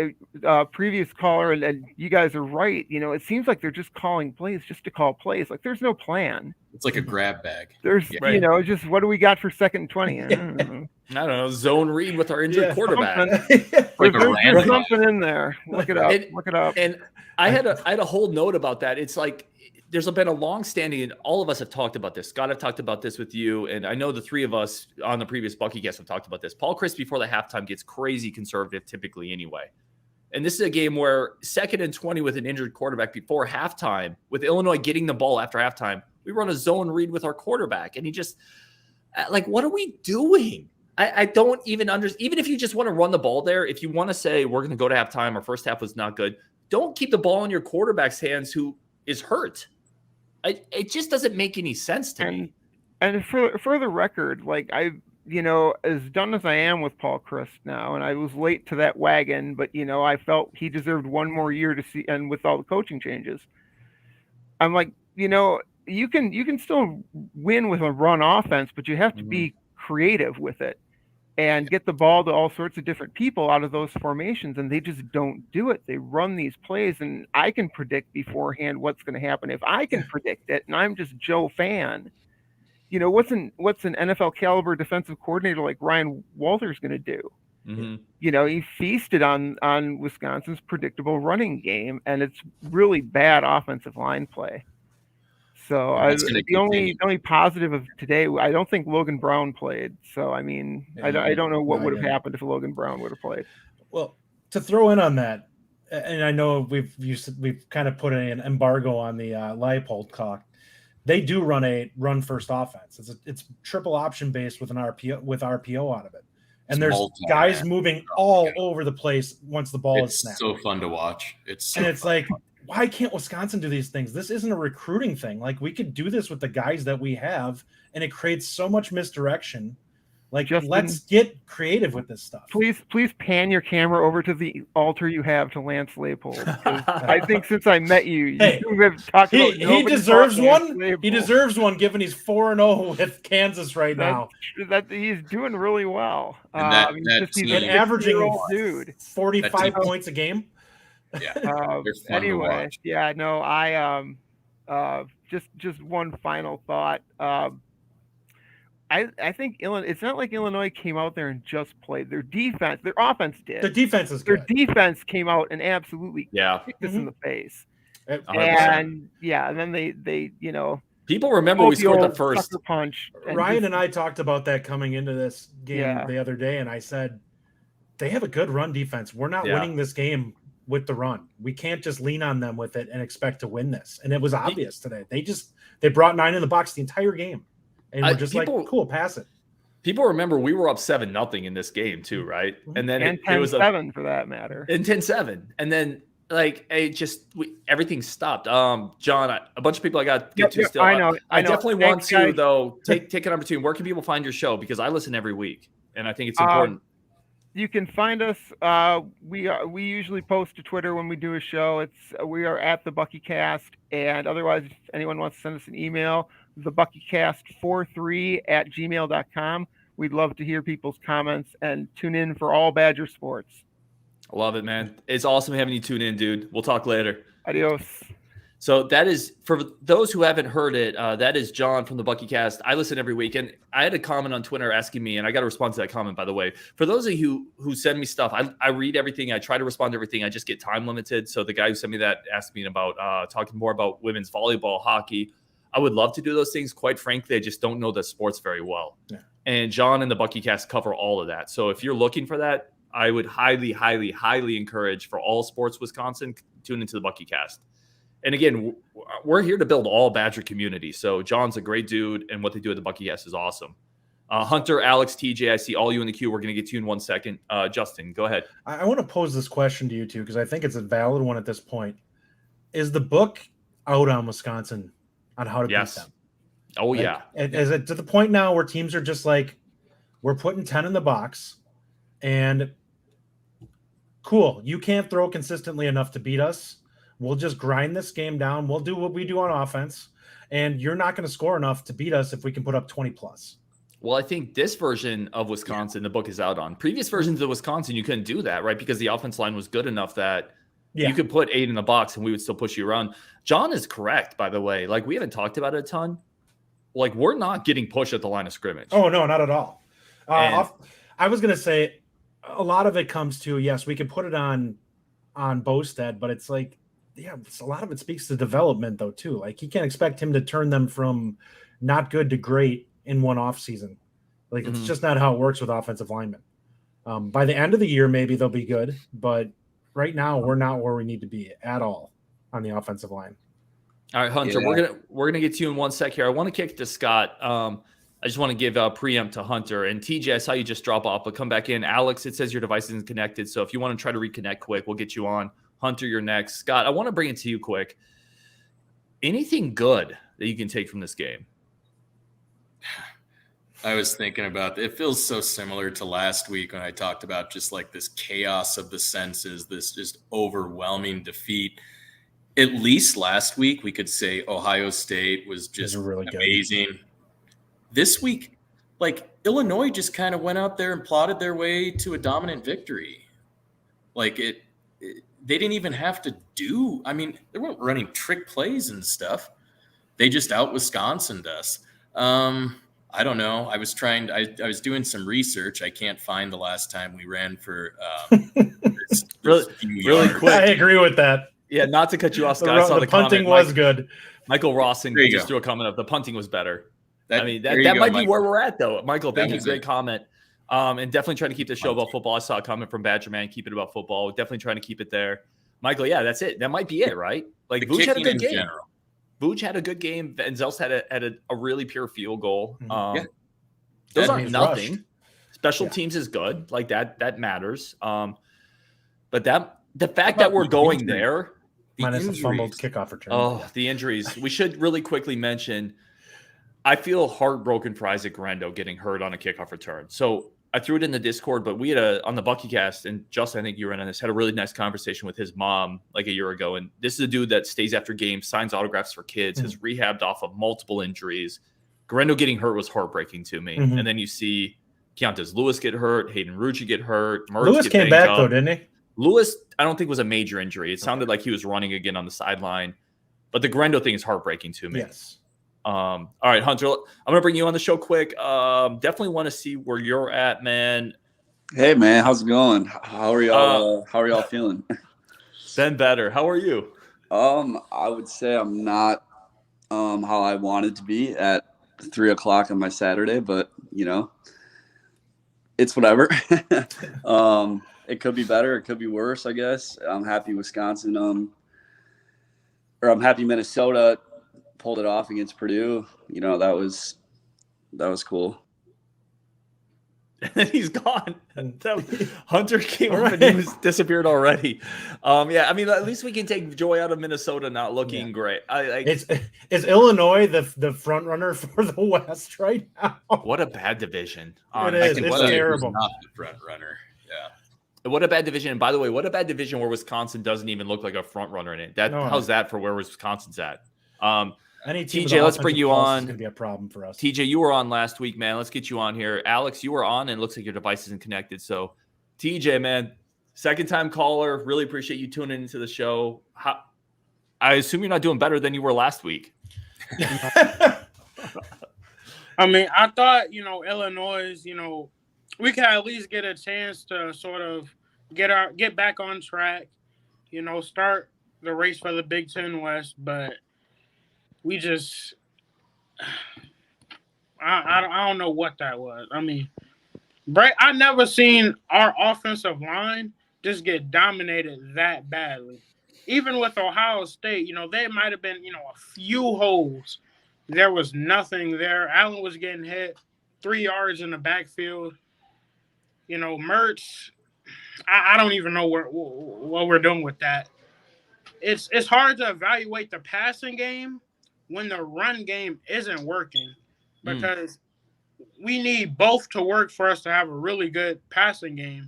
previous caller, and you guys are right. It seems like they're just calling plays just to call plays. Like, there's no plan. It's like a grab bag. There's, just what do we got for 2nd and 20? I don't know. Zone read with our injured quarterback. There's something in there. Look it up. Look it up. And I had a whole note about that. It's like, there's been a long-standing, and all of us have talked about this. Scott, I've talked about this with you, and I know the 3 of us on the previous Bucky guest have talked about this. Paul Chryst before the halftime gets crazy conservative typically anyway. And this is a game where 2nd and 20 with an injured quarterback before halftime, with Illinois getting the ball after halftime, we run a zone read with our quarterback. And he just, like, what are we doing? I don't even understand. Even if you just want to run the ball there, if you want to say we're going to go to halftime, our first half was not good, don't keep the ball in your quarterback's hands who is hurt. It just doesn't make any sense to me. And for the record, like, as done as I am with Paul Chryst now, and I was late to that wagon, but I felt he deserved one more year to see, and with all the coaching changes, I'm like, you can still win with a run offense, but you have to be creative with it and get the ball to all sorts of different people out of those formations, and they just don't do it. They run these plays, and I can predict beforehand what's going to happen. If I can predict it, and I'm just Joe fan, what's an NFL caliber defensive coordinator like Ryan Walters going to do? He feasted on Wisconsin's predictable running game, and it's really bad offensive line play. So the only positive of today, I don't think Logan Brown played. So, I mean, I don't know what would have happened if Logan Brown would have played. Well, to throw in on that, and I know we've kind of put an embargo on the Leipold clock. They do run a run first offense. It's triple option based with an RPO out of it. And there's guys moving all over the place once the ball is snapped. It's so fun to watch. It's like, why can't Wisconsin do these things? This isn't a recruiting thing. Like, we could do this with the guys that we have, and it creates so much misdirection. Like, Justin, let's get creative with this stuff. Please pan your camera over to the altar you have to Lance Leipold. I think since I met you, have talked about he deserves one. He deserves one, given he's 4-0 with Kansas right now. That he's doing really well. He's averaging 45 points a game. Yeah. They're fun to Anyway, watch. yeah, no, I just one final thought. I think it's not like Illinois came out there and just played. Their offense did. The defense is Their good. defense came out and absolutely Yeah. kicked us in the face. 100%. And then they People remember we scored the first. sucker punch. Ryan and I talked about that coming into this game the other day, and I said they have a good run defense. We're not winning this game with the run. We can't just lean on them with it and expect to win this. And it was obvious today. They brought 9 in the box the entire game. And we're just cool, pass it. People remember we were up 7-0 in this game too, right? And then it was 10-7 for that matter. And 10-7. And then everything stopped. John, a bunch of people I got to get to still. I know. I definitely want to guys. though take an opportunity. Where can people find your show? Because I listen every week, and I think it's important. You can find us. We usually post to Twitter when we do a show. We are at the BuckyCast, and otherwise, if anyone wants to send us an email, thebuckycast43@gmail.com. We'd love to hear people's comments and tune in for all Badger sports. I love it, man. It's awesome having you tune in, dude. We'll talk later. Adios. So that is, for those who haven't heard it, that is John from the BuckyCast. I listen every week, and I had a comment on Twitter asking me, and I got to respond to that comment, by the way. For those of you who send me stuff, I read everything. I try to respond to everything. I just get time limited. So the guy who sent me that asked me about talking more about women's volleyball, hockey. I would love to do those things. Quite frankly, I just don't know the sports very well. Yeah. And John and the BuckyCast cover all of that. So if you're looking for that, I would highly, highly, highly encourage for all sports Wisconsin, tune into the BuckyCast. And again, we're here to build all Badger community. So John's a great dude, and what they do at the BuckyCast is awesome. Hunter, Alex, TJ, I see all you in the queue. We're going to get to you in 1 second. Justin, go ahead. I want to pose this question to you two, because I think it's a valid one at this point. Is the book out on Wisconsin on how to beat them? Oh, yeah. Is it to the point now where teams are just like, we're putting 10 in the box, and cool, you can't throw consistently enough to beat us. We'll just grind this game down. We'll do what we do on offense, and you're not going to score enough to beat us if we can put up 20 plus. Well, I think this version of Wisconsin, the book is out on. Previous versions of Wisconsin, you couldn't do that, right? Because the offense line was good enough that you could put 8 in the box and we would still push you around. John is correct, by the way. Like, we haven't talked about it a ton. Like, we're not getting pushed at the line of scrimmage. Oh, no, not at all. I was going to say a lot of it comes to, yes, we can put it on Bostad, but it's like, a lot of it speaks to development, though, too. Like, you can't expect him to turn them from not good to great in one off season. Like, it's just not how it works with offensive linemen. By the end of the year, maybe they'll be good, but right now we're not where we need to be at all on the offensive line. All right, Hunter, we're gonna get to you in 1 sec here. I want to kick to Scott. I just want to give a preempt to Hunter and TJ. I saw you just drop off, but come back in. Alex, it says your device isn't connected, so if you want to try to reconnect quick, we'll get you on. Hunter, you're next. Scott, I want to bring it to you quick. Anything good that you can take from this game? I was thinking about it. It feels so similar to last week when I talked about just like this chaos of the senses, this just overwhelming defeat. At least last week, we could say Ohio State was just really amazing. Good. This week, like, Illinois just kind of went out there and plotted their way to a dominant victory. Like, they didn't even have to do – I mean, they weren't running trick plays and stuff. They just out-Wisconsined us. I don't know. I was doing some research. I can't find the last time we ran for this really quick. I agree with that. Yeah, not to cut you off, Scott. I saw the punting comment. was good. Michael Rawson just threw a comment up. The punting was better. That might be where we're at, though. Michael, thank you. Great comment. And definitely trying to keep the show about football. I saw a comment from Badger Man. Keep it about football. Definitely trying to keep it there. Michael, yeah, that's it. That might be it, right? Like, Vooch had a good game. Vooch had a good game. Van Zels had a really pure field goal. Those aren't nothing. Rushed. Special teams is good. Like, that matters. But the fact that we're going there. Minus a fumbled kickoff return. Oh, the injuries. We should really quickly mention, I feel heartbroken for Isaac Rendo getting hurt on a kickoff return. So I threw it in the Discord, but we had on the BuckyCast, and Justin, I think you were in on this, had a really nice conversation with his mom like a year ago. And this is a dude that stays after games, signs autographs for kids, has rehabbed off of multiple injuries. Garendo getting hurt was heartbreaking to me. And then you see Keontae Lewis get hurt, Hayden Rucci get hurt. Lewis came back, though, didn't he? Lewis, I don't think was a major injury. It sounded like he was running again on the sideline, but the Grendo thing is heartbreaking to me. Yes. All right, Hunter, I'm going to bring you on the show quick. Definitely want to see where you're at, man. Hey, man, how's it going? How are y'all? How are y'all feeling? Been better. How are you? I would say I'm not how I wanted to be at 3 o'clock on my Saturday, but it's whatever. It could be better, it could be worse, I guess. I'm happy Wisconsin, or I'm happy Minnesota pulled it off against Purdue. That was cool. And then he's gone. Hunter came up and he was disappeared already. Yeah, I mean, at least we can take joy out of Minnesota not looking great. Is Illinois the front runner for the West right now? What a bad division. It is. It's terrible. Not the front runner. Yeah. What a bad division. And by the way, what a bad division where Wisconsin doesn't even look like a front runner in it. How's that for where Wisconsin's at? TJ, let's bring you on. It's going to be a problem for us. TJ, you were on last week, man. Let's get you on here. Alex, you were on, and it looks like your device isn't connected. So, TJ, man, second-time caller. Really appreciate you tuning into the show. I assume you're not doing better than you were last week. I mean, I thought, Illinois, we could at least get a chance to sort of get back on track, start the race for the Big Ten West, but we just, I don't know what that was. I mean, I never seen our offensive line just get dominated that badly. Even with Ohio State, they might have been, a few holes. There was nothing there. Allen was getting hit 3 yards in the backfield. Mertz, I don't even know what we're doing with that. It's hard to evaluate the passing game when the run game isn't working, because we need both to work for us to have a really good passing game.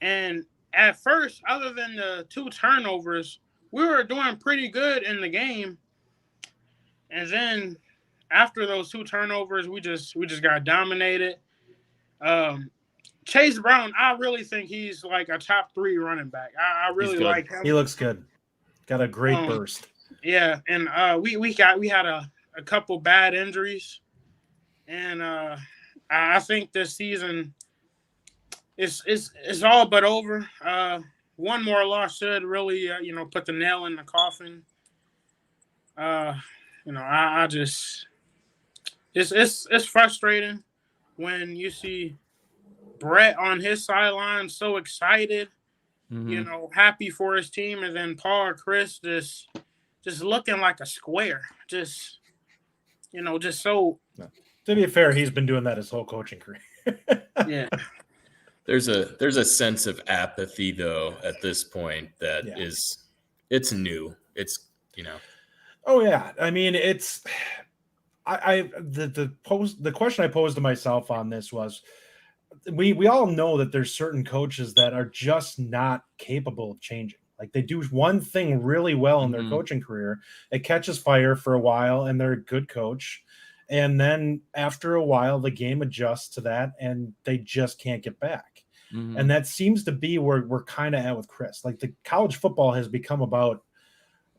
And at first, other than the 2 turnovers, we were doing pretty good in the game. And then after those 2 turnovers, we just got dominated. Chase Brown, I really think he's like a top 3 running back. I really like him. He looks good. Got a great burst. Yeah, and we had a couple bad injuries, and I think this season is all but over. One more loss should really put the nail in the coffin. I just it's frustrating when you see Brett on his sideline so excited, happy for his team, and then Paul Chryst just looking like a square, just so. To be fair, he's been doing that his whole coaching career. Yeah. There's a sense of apathy though at this point that it's new. It's Oh yeah, I mean the question I posed to myself on this was, we all know that there's certain coaches that are just not capable of changing. Like, they do one thing really well in their coaching career, it catches fire for a while, and they're a good coach. And then after a while, the game adjusts to that, and they just can't get back. And that seems to be where we're kind of at with Chris. Like, the college football has become about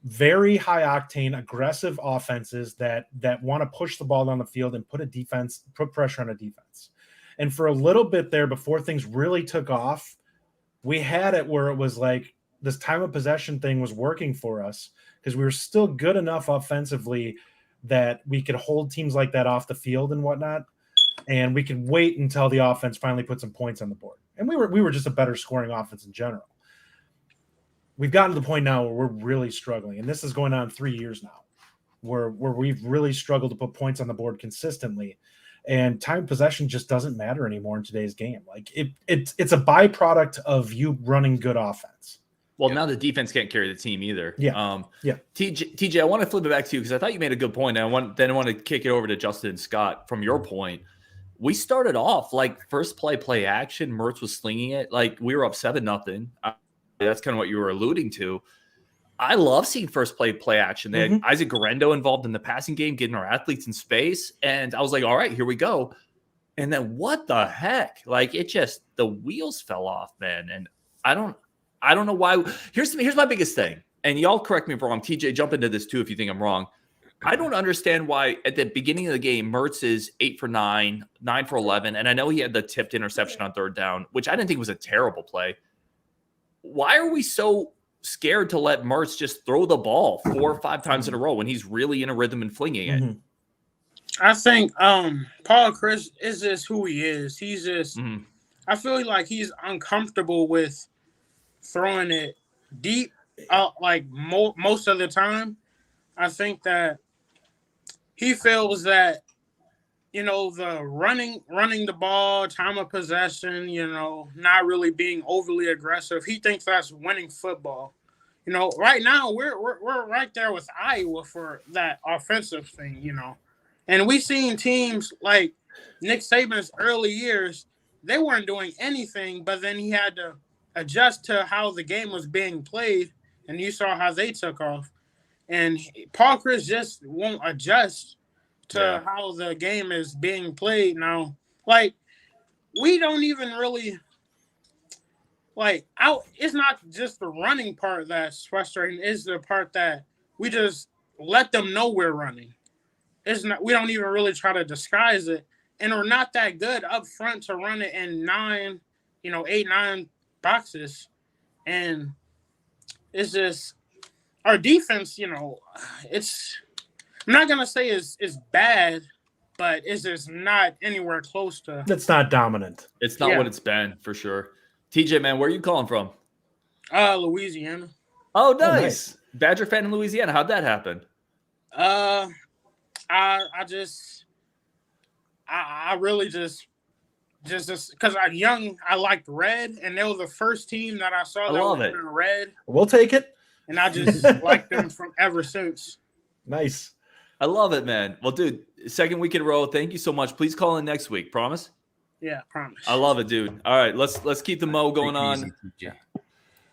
very high octane, aggressive offenses that want to push the ball down the field and put pressure on a defense. And for a little bit there, before things really took off, we had it where it was like this time of possession thing was working for us because we were still good enough offensively that we could hold teams like that off the field and whatnot. And we could wait until the offense finally put some points on the board. And we were just a better scoring offense in general. We've gotten to the point now where we're really struggling. And this is going on 3 years now where we've really struggled to put points on the board consistently. And time possession just doesn't matter anymore in today's game. Like, it's a byproduct of you running good offense. Well, now the defense can't carry the team either. Yeah. TJ, I want to flip it back to you because I thought you made a good point. And I want to kick it over to Justin and Scott from your point. We started off like first play action. Mertz was slinging it. Like, we were up 7-0. That's kind of what you were alluding to. I love seeing first play action. They had Isaac Garendo involved in the passing game, getting our athletes in space. And I was like, all right, here we go. And then what the heck? Like, the wheels fell off, man. And I don't know why. Here's my biggest thing, and y'all correct me if I'm wrong. TJ, jump into this too if you think I'm wrong. I don't understand why at the beginning of the game, Mertz is 8 for 9, 9 for 11, and I know he had the tipped interception on third down, which I didn't think was a terrible play. Why are we so scared to let Mertz just throw the ball 4 or 5 times in a row when he's really in a rhythm and flinging it? I think Paul Chryst is just who he is. He's just I feel like he's uncomfortable with throwing it deep like most of the time. I think that he feels that, you know, the running the ball, time of possession, you know, not really being overly aggressive. He thinks that's winning football. You know, right now we're right there with Iowa for that offensive thing, you know. And we've seen teams like Nick Saban's early years, they weren't doing anything, but then he had to adjust to how the game was being played, and you saw how they took off. And Paul Chryst just won't adjust to how the game is being played now. Like, we don't even really it's not just the running part that's frustrating, it's the part that we just let them know we're running. It's not, we don't even really try to disguise it. And we're not that good up front to run it in 8, 9 boxes. And it's just our defense, you know, I'm not going to say it's bad, but it's just not anywhere close to. It's not dominant. It's not what it's been, for sure. TJ, man, where are you calling from? Louisiana. Oh, nice. Badger fan in Louisiana. How'd that happen? I really just because I'm young, I liked red, and they were the first team that I saw that was in red. We'll take it. And I just liked them from ever since. Nice. I love it, man. Well, dude, second week in a row. Thank you so much. Please call in next week. Promise? Yeah, promise. I love it, dude. All right, let's keep the mo going on.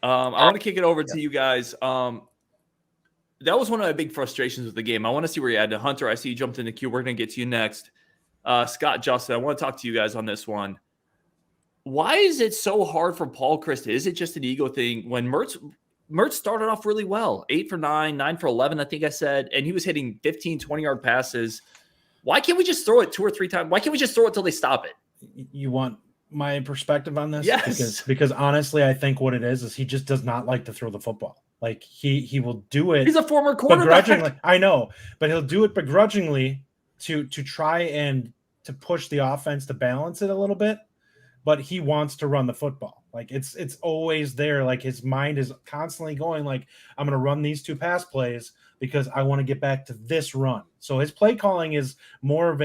I want to kick it over to you guys. That was one of my big frustrations with the game. I want to see where you're at. Hunter, I see you jumped in the queue. We're going to get to you next. Scott, Justin, I want to talk to you guys on this one. Why is it so hard for Paul Chryst? Is it just an ego thing? When Mertz started off really well, 8 for 9, 9 for 11, I think I said, and he was hitting 15, 20-yard passes. Why can't we just throw it 2 or 3 times? Why can't we just throw it till they stop it? You want my perspective on this? Yes. Because honestly, I think what it is he just does not like to throw the football. Like he will do it. He's a former quarterback. Begrudgingly. I know, but he'll do it begrudgingly to try and to push the offense to balance it a little bit. But he wants to run the football. Like it's always there. Like his mind is constantly going like, I'm going to run these 2 pass plays because I want to get back to this run. So his play calling is more of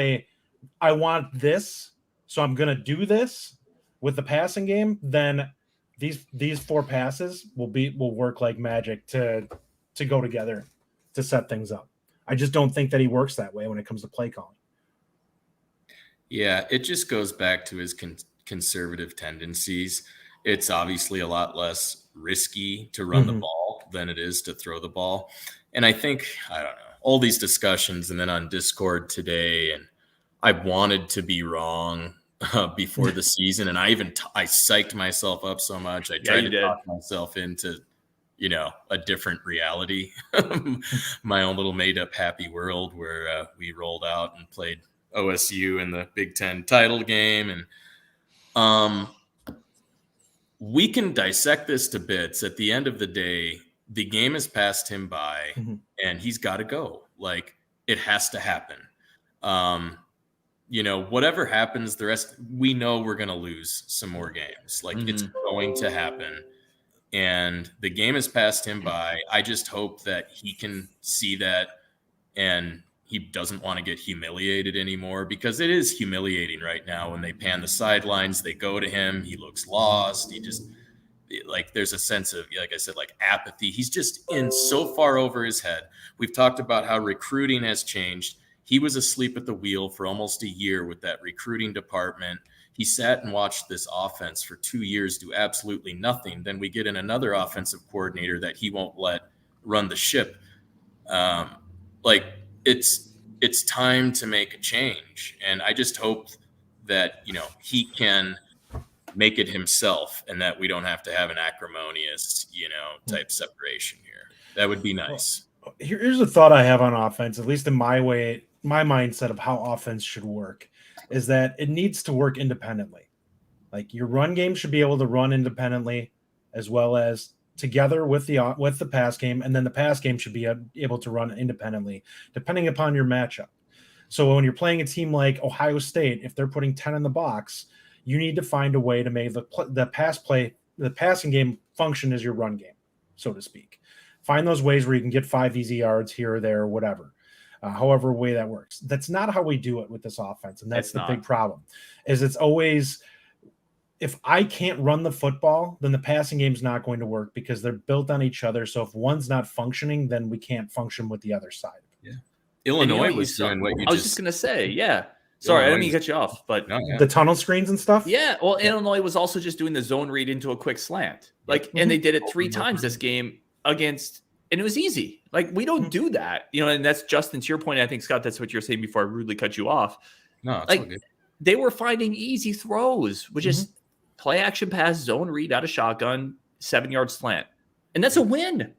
I want this, so I'm going to do this with the passing game. Then these 4 passes will work like magic to go together to set things up. I just don't think that he works that way when it comes to play calling. Yeah, it just goes back to his conservative tendencies. It's obviously a lot less risky to run the ball than it is to throw the ball. And I think, I don't know, all these discussions and then on Discord today, and I wanted to be wrong before the season. And I psyched myself up so much. I tried to talk myself into, a different reality, my own little made up happy world where we rolled out and played OSU in the Big Ten title game. And we can dissect this to bits. At the end of the day, the game has passed him by and he's got to go. Like, it has to happen. Whatever happens, the rest, we know we're going to lose some more games. Like, it's going to happen. And the game has passed him by. I just hope that he can see that and he doesn't want to get humiliated anymore, because it is humiliating right now when they pan the sidelines, they go to him, he looks lost. He just, like, there's a sense of, like I said, like apathy. He's just in so far over his head. We've talked about how recruiting has changed. He was asleep at the wheel for almost a year with that recruiting department. He sat and watched this offense for 2 years do absolutely nothing. Then we get in another offensive coordinator that he won't let run the ship. It's time to make a change. And I just hope that, he can make it himself, and that we don't have to have an acrimonious, type separation here. That would be nice. Here's a thought I have on offense, at least in my mindset of how offense should work, is that it needs to work independently. Like your run game should be able to run independently as well as together with the pass game, and then the pass game should be able to run independently depending upon your matchup. So when you're playing a team like Ohio State, if they're putting 10 in the box, you need to find a way to make the passing game function as your run game, so to speak. Find those ways where you can get 5 easy yards here or there or whatever. However way that works. That's not how we do it with this offense, and that's the big problem. Is it's always, if I can't run the football, then the passing game's not going to work because they're built on each other. So if one's not functioning, then we can't function with the other side. Yeah. Illinois was doing what you I was just gonna say, yeah. Sorry, I didn't mean to cut you off, but the tunnel screens and stuff. Yeah, well, Illinois was also just doing the zone read into a quick slant, and they did it 3 times this game against, and it was easy. Like we don't do that, and that's Justin, to your point. I think, Scott, that's what you're saying before I rudely cut you off. No, it's all good. They were finding easy throws, which is play action pass, zone read out of shotgun, 7-yard slant, and that's a win.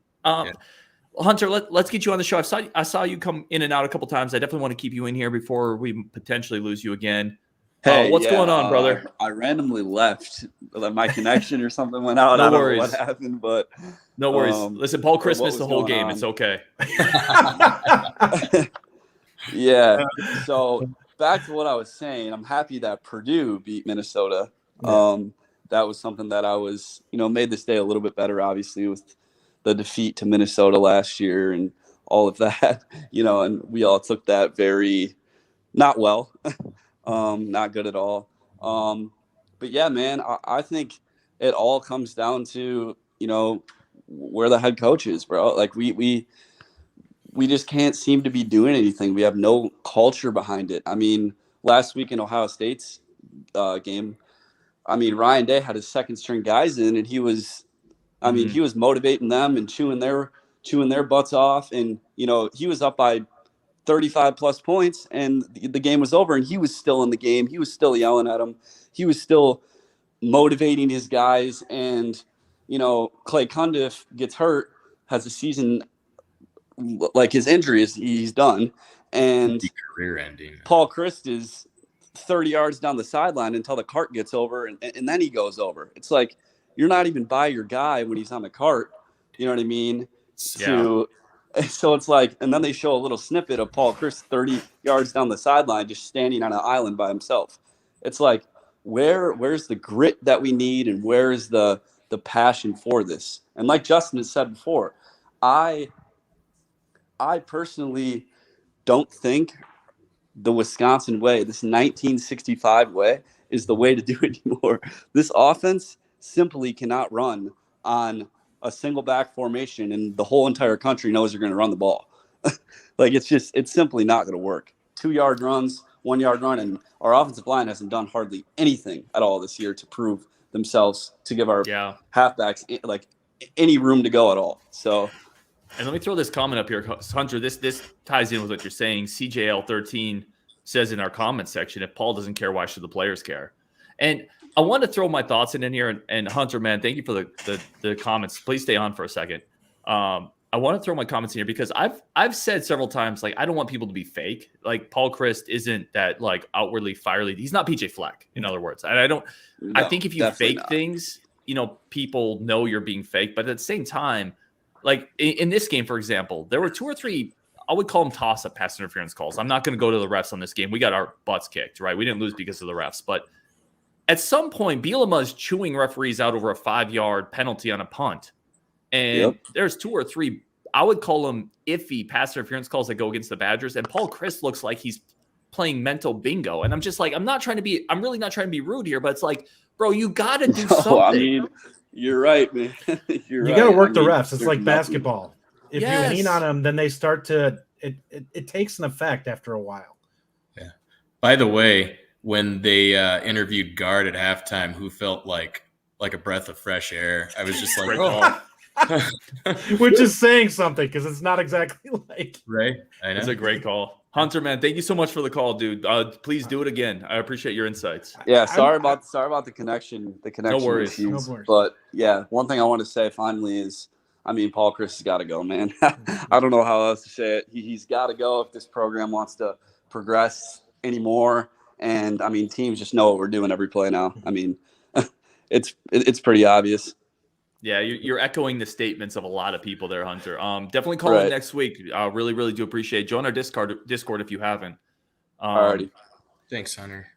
Hunter, let's get you on the show. I saw you come in and out a couple times. I definitely want to keep you in here before we potentially lose you again. Hey, what's going on, brother? I randomly left. My connection or something went out. No I don't worries. know what happened, but no worries. Listen, Paul Chryst missed the whole game. It's okay. Yeah. So back to what I was saying. I'm happy that Purdue beat Minnesota. That was something that I was, made this day a little bit better, obviously, with the defeat to Minnesota last year and all of that, and we all took that very not well, not good at all. But yeah, man, I think it all comes down to, where the head coach is, bro. Like we just can't seem to be doing anything. We have no culture behind it. I mean, last week in Ohio State's game, Ryan Day had his second string guys in, and he was motivating them and chewing their butts off. And, he was up by 35 plus points and the game was over and he was still in the game. He was still yelling at them. He was still motivating his guys. And, Clay Cundiff gets hurt, has a season like his injury is he's done. And career ending. Paul Chryst is 30 yards down the sideline until the cart gets over and then he goes over. It's like, you're not even by your guy when he's on the cart. You know what I mean? So it's like, and then they show a little snippet of Paul Chryst 30 yards down the sideline, just standing on an island by himself. It's like, where's the grit that we need, and where's the passion for this? And like Justin has said before, I personally don't think the Wisconsin way, this 1965 way, is the way to do it anymore. This offense simply cannot run on a single back formation and the whole entire country knows you're going to run the ball. Like it's simply not going to work. 2-yard runs, 1-yard run, and our offensive line hasn't done hardly anything at all this year to prove themselves, to give our halfbacks like any room to go at all. So, and let me throw this comment up here, Hunter. This ties in with what you're saying. CJL13 says in our comment section, if Paul doesn't care, why should the players care? And I want to throw my thoughts in here, and Hunter, man, thank you for the comments. Please stay on for a second. I want to throw my comments in here because I've said several times, like, I don't want people to be fake. Like, Paul Chryst isn't that like outwardly fiery. He's not PJ Fleck, in other words. And I think if you fake things, people know you're being fake. But at the same time, like in this game, for example, there were 2 or 3, I would call them toss-up pass interference calls. I'm not going to go to the refs on this game. We got our butts kicked, right? We didn't lose because of the refs, but at some point, Bielema is chewing referees out over a 5-yard penalty on a punt. And there's 2 or 3, I would call them iffy pass interference calls that go against the Badgers. And Paul Chryst looks like he's playing mental bingo. And I'm just like, I'm really not trying to be rude here, but it's like, bro, you got to do something. I mean, you're right, man. You got to work the refs. It's like basketball. If you lean on them, then they start to, it takes an effect after a while. Yeah. By the way, when they interviewed Guard at halftime, who felt like a breath of fresh air, I was just like, which is saying something because it's not exactly like Right. I know. That's a great call. Hunter, man, thank you so much for the call, dude. Please do it again. I appreciate your insights. Yeah, sorry about the connection. The connection worries. issues. No worries. But yeah, one thing I want to say finally is, I mean, Paul Chryst has got to go, man. I don't know how else to say it. He's got to go if this program wants to progress anymore. And I mean, teams just know what we're doing every play now. I mean, it's pretty obvious. Yeah, you're echoing the statements of a lot of people there, Hunter. Definitely call in next week. Really, really do appreciate it. Join our Discord if you haven't. Alrighty. Thanks, Hunter.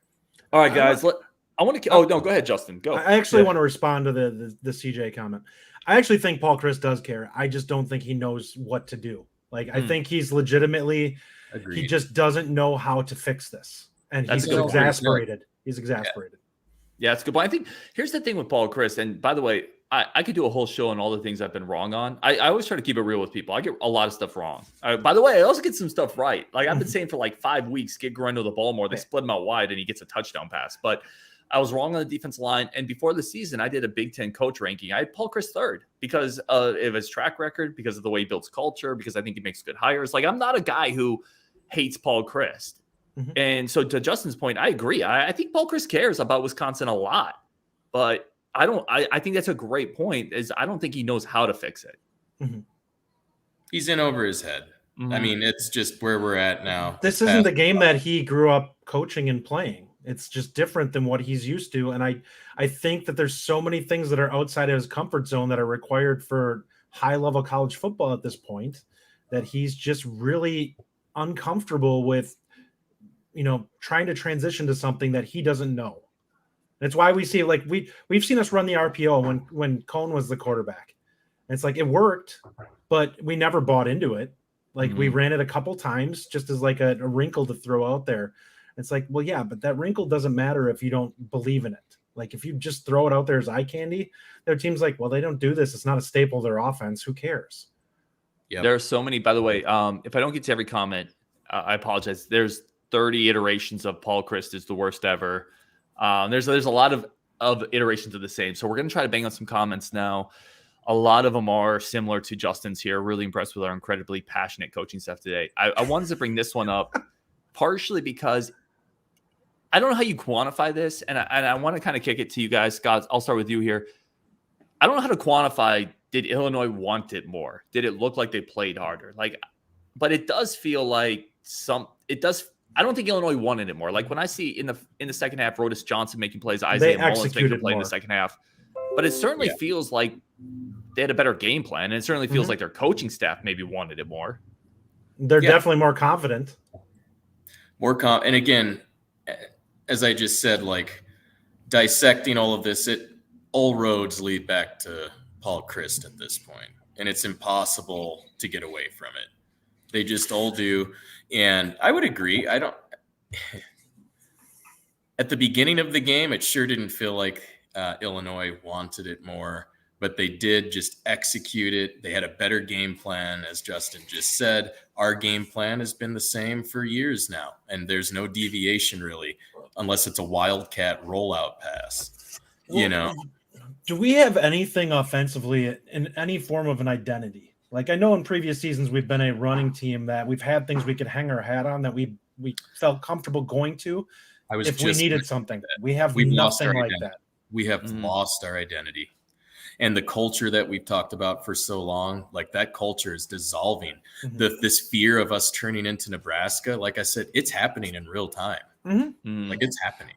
All right, guys. I want to. Oh no, go ahead, Justin. Go. I actually want to respond to the CJ comment. I actually think Paul Chryst does care. I just don't think he knows what to do. Like, I think he's legitimately. Agreed. He just doesn't know how to fix this, and he's exasperated. He's exasperated. Yeah, it's a good point. I think here's the thing with Paul Chryst, and by the way, I could do a whole show on all the things I've been wrong on. I always try to keep it real with people. I get a lot of stuff wrong. By the way, I also get some stuff right. Like I've been saying for like 5 weeks, get Guerrero the ball more. They split him out wide, and he gets a touchdown pass. But I was wrong on the defensive line. And before the season, I did a Big Ten coach ranking. I had Paul Chryst third because of his track record, because of the way he builds culture, because I think he makes good hires. Like I'm not a guy who hates Paul Chryst. And so to Justin's point, I agree. I think Paul Chryst cares about Wisconsin a lot, but I think that's a great point. Is I don't think he knows how to fix it. He's in over his head. I mean, it's just where we're at now. This isn't the game that he grew up coaching and playing. It's just different than what he's used to. And I think that there's so many things that are outside of his comfort zone that are required for high level college football at this point that he's just really uncomfortable with, trying to transition to something that he doesn't know. That's why we see we've seen us run the RPO when Cohn was the quarterback. And it's like it worked, but we never bought into it. Like we ran it a couple times just as like a wrinkle to throw out there. It's like, well, yeah, but that wrinkle doesn't matter if you don't believe in it. Like if you just throw it out there as eye candy, there are teams like, well, they don't do this. It's not a staple of their offense. Who cares? Yeah. There are so many, by the way, if I don't get to every comment, I apologize. There's 30 iterations of Paul Chryst is the worst ever. There's a lot of iterations of the same. So we're going to try to bang on some comments now. A lot of them are similar to Justin's here. Really impressed with our incredibly passionate coaching staff today. I wanted to bring this one up partially because I don't know how you quantify this. And I want to kind of kick it to you guys. Scott, I'll start with you here. I don't know how to quantify, did Illinois want it more? Did it look like they played harder? But it does feel like I don't think Illinois wanted it more. Like when I see in the second half, Rodis Johnson making plays, Isaiah Mullins making a play in the second half. But it certainly feels like they had a better game plan. And it certainly feels like their coaching staff maybe wanted it more. They're definitely more confident. And again, as I just said, like dissecting all of this, all roads lead back to Paul Chryst at this point. And it's impossible to get away from it. They just all do. And I would agree. At the beginning of the game, it sure didn't feel like Illinois wanted it more, but they did just execute it. They had a better game plan, as Justin just said. Our game plan has been the same for years now, and there's no deviation really, unless it's a wildcat rollout pass. Do we have anything offensively in any form of an identity? Like I know in previous seasons we've been a running team that we've had things we could hang our hat on that we felt comfortable going to if we needed something. We've nothing like that. We have lost our identity. And the culture that we've talked about for so long, like that culture is dissolving. This fear of us turning into Nebraska, like I said, it's happening in real time. Like it's happening.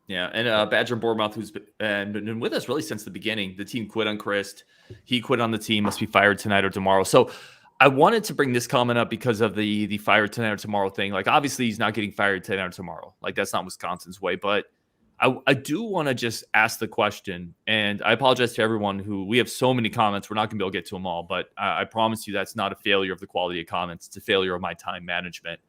Yeah, and Badger Bournemouth, who's been with us really since the beginning. The team quit on Chryst. He quit on the team, must be fired tonight or tomorrow. So I wanted to bring this comment up because of the fired tonight or tomorrow thing. Like, obviously, he's not getting fired tonight or tomorrow. Like, that's not Wisconsin's way. But I do want to just ask the question, and I apologize to everyone we have so many comments. We're not going to be able to get to them all, but I promise you that's not a failure of the quality of comments. It's a failure of my time management.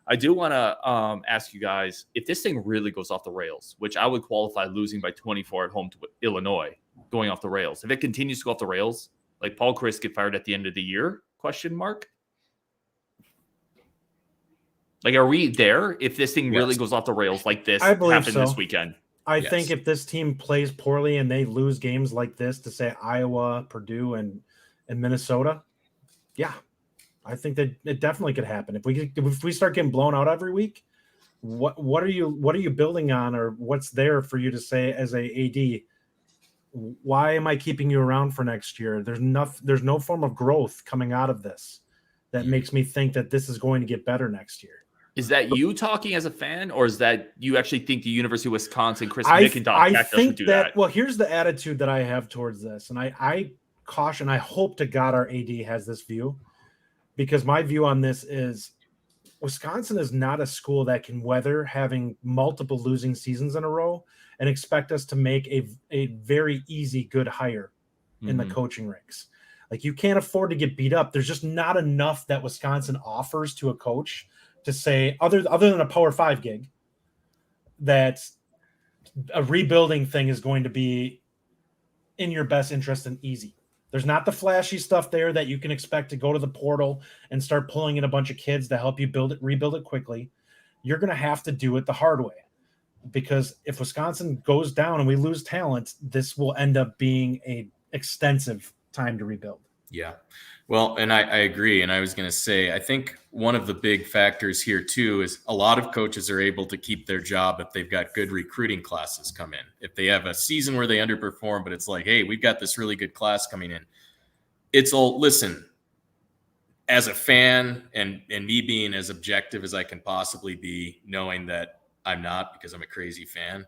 I do want to ask you guys, if this thing really goes off the rails, which I would qualify losing by 24 at home to Illinois, going off the rails. If it continues to go off the rails, like Paul Chryst get fired at the end of the year, ? Like, are we there if this thing really goes off the rails like this happens this weekend? I Yes. think if this team plays poorly and they lose games like this to say Iowa, Purdue, and Minnesota, yeah, I think that it definitely could happen. If we start getting blown out every week, what are you building on, or what's there for you to say as a AD? Why am I keeping you around for next year? There's no form of growth coming out of this that makes me think that this is going to get better next year. Is that you talking as a fan, or is that you actually think the University of Wisconsin, Chris I McIntosh think do that. Well, here's the attitude that I have towards this, and I caution. I hope to God our AD has this view, because my view on this is Wisconsin is not a school that can weather having multiple losing seasons in a row and expect us to make a very easy good hire in the coaching ranks. Like, you can't afford to get beat up. There's just not enough that Wisconsin offers to a coach to say, other than a Power 5 gig, that a rebuilding thing is going to be in your best interest and easy. There's not the flashy stuff there that you can expect to go to the portal and start pulling in a bunch of kids to help you rebuild it quickly. You're going to have to do it the hard way, because if Wisconsin goes down and we lose talent, this will end up being a extensive time to rebuild. Yeah. Well, and I agree. And I was going to say, I think one of the big factors here too is a lot of coaches are able to keep their job if they've got good recruiting classes come in. If they have a season where they underperform, but it's like, hey, we've got this really good class coming in. It's all, listen, as a fan and me being as objective as I can possibly be, knowing that I'm not, because I'm a crazy fan,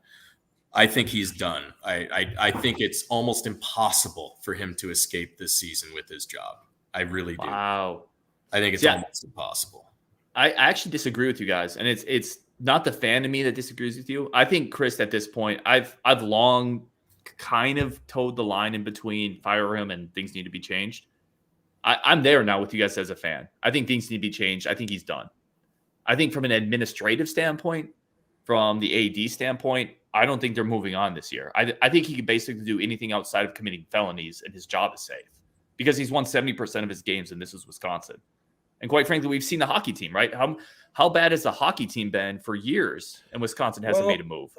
I think he's done. I think it's almost impossible for him to escape this season with his job. I really do. Wow. I think it's almost impossible. I actually disagree with you guys, and it's not the fan of me that disagrees with you. I think, Chris, at this point, I've long kind of towed the line in between fire him and things need to be changed. I'm there now with you guys as a fan. I think things need to be changed. I think he's done. I think from an administrative standpoint, from the AD standpoint, I don't think they're moving on this year. I think he can basically do anything outside of committing felonies, and his job is safe, because he's won 70% of his games, and this is Wisconsin. And quite frankly, we've seen the hockey team, right? How bad has the hockey team been for years, and Wisconsin hasn't made a move?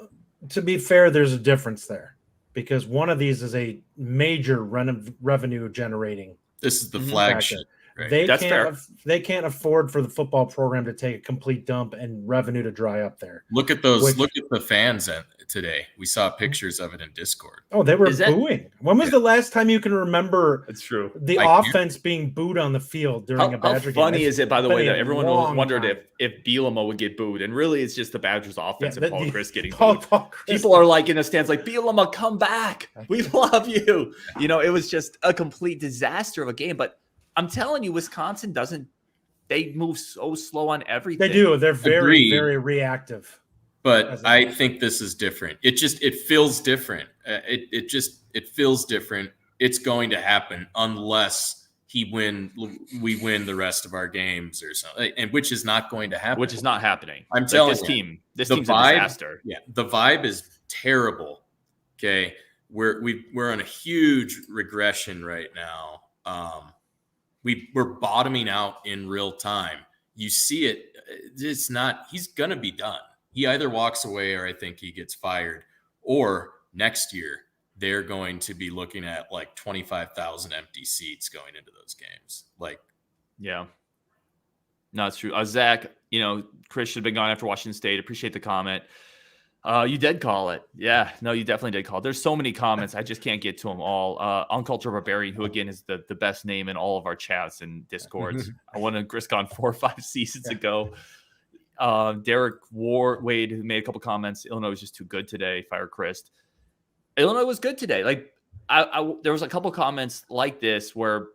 To be fair, there's a difference there, because one of these is a major revenue generating. This is the flagship. Right. They can't afford for the football program to take a complete dump and revenue to dry up there. Look at those. Look at the fans today. We saw pictures of it in Discord. Oh, they were booing. When was the last time you can remember? That's true. The offense being booed on the field during a Badger game. How funny is it, by the way, that everyone wondered if Bielema would get booed, and really it's just the Badgers' offense and Paul Chryst getting booed. People are like in the stands, like, Bielema, come back. We love you. You know, it was just a complete disaster of a game, but I'm telling you, Wisconsin they move so slow on everything. They do. They're very, very reactive. But I think this is different. It feels different. It feels different. It's going to happen unless we win the rest of our games or something, and which is not going to happen. Which is not happening. I'm telling you. This team's a disaster. Yeah, the vibe is terrible. Okay. We're on a huge regression right now. We're bottoming out in real time. You see it. It's not, he's going to be done. He either walks away or I think he gets fired, or next year they're going to be looking at like 25,000 empty seats going into those games. Like, yeah, no, it's true. Zach, Chris should have been gone after Washington State. Appreciate the comment. You did call it. Yeah, no, you definitely did call it. There's so many comments. I just can't get to them all. Uncultured Barbarian, who again is the best name in all of our chats and Discords. I won a Griscon 4 or 5 seasons ago. Derek Wade, who made a couple comments. Illinois was just too good today. Fire Chryst. Illinois was good today. Like there was a couple comments like this where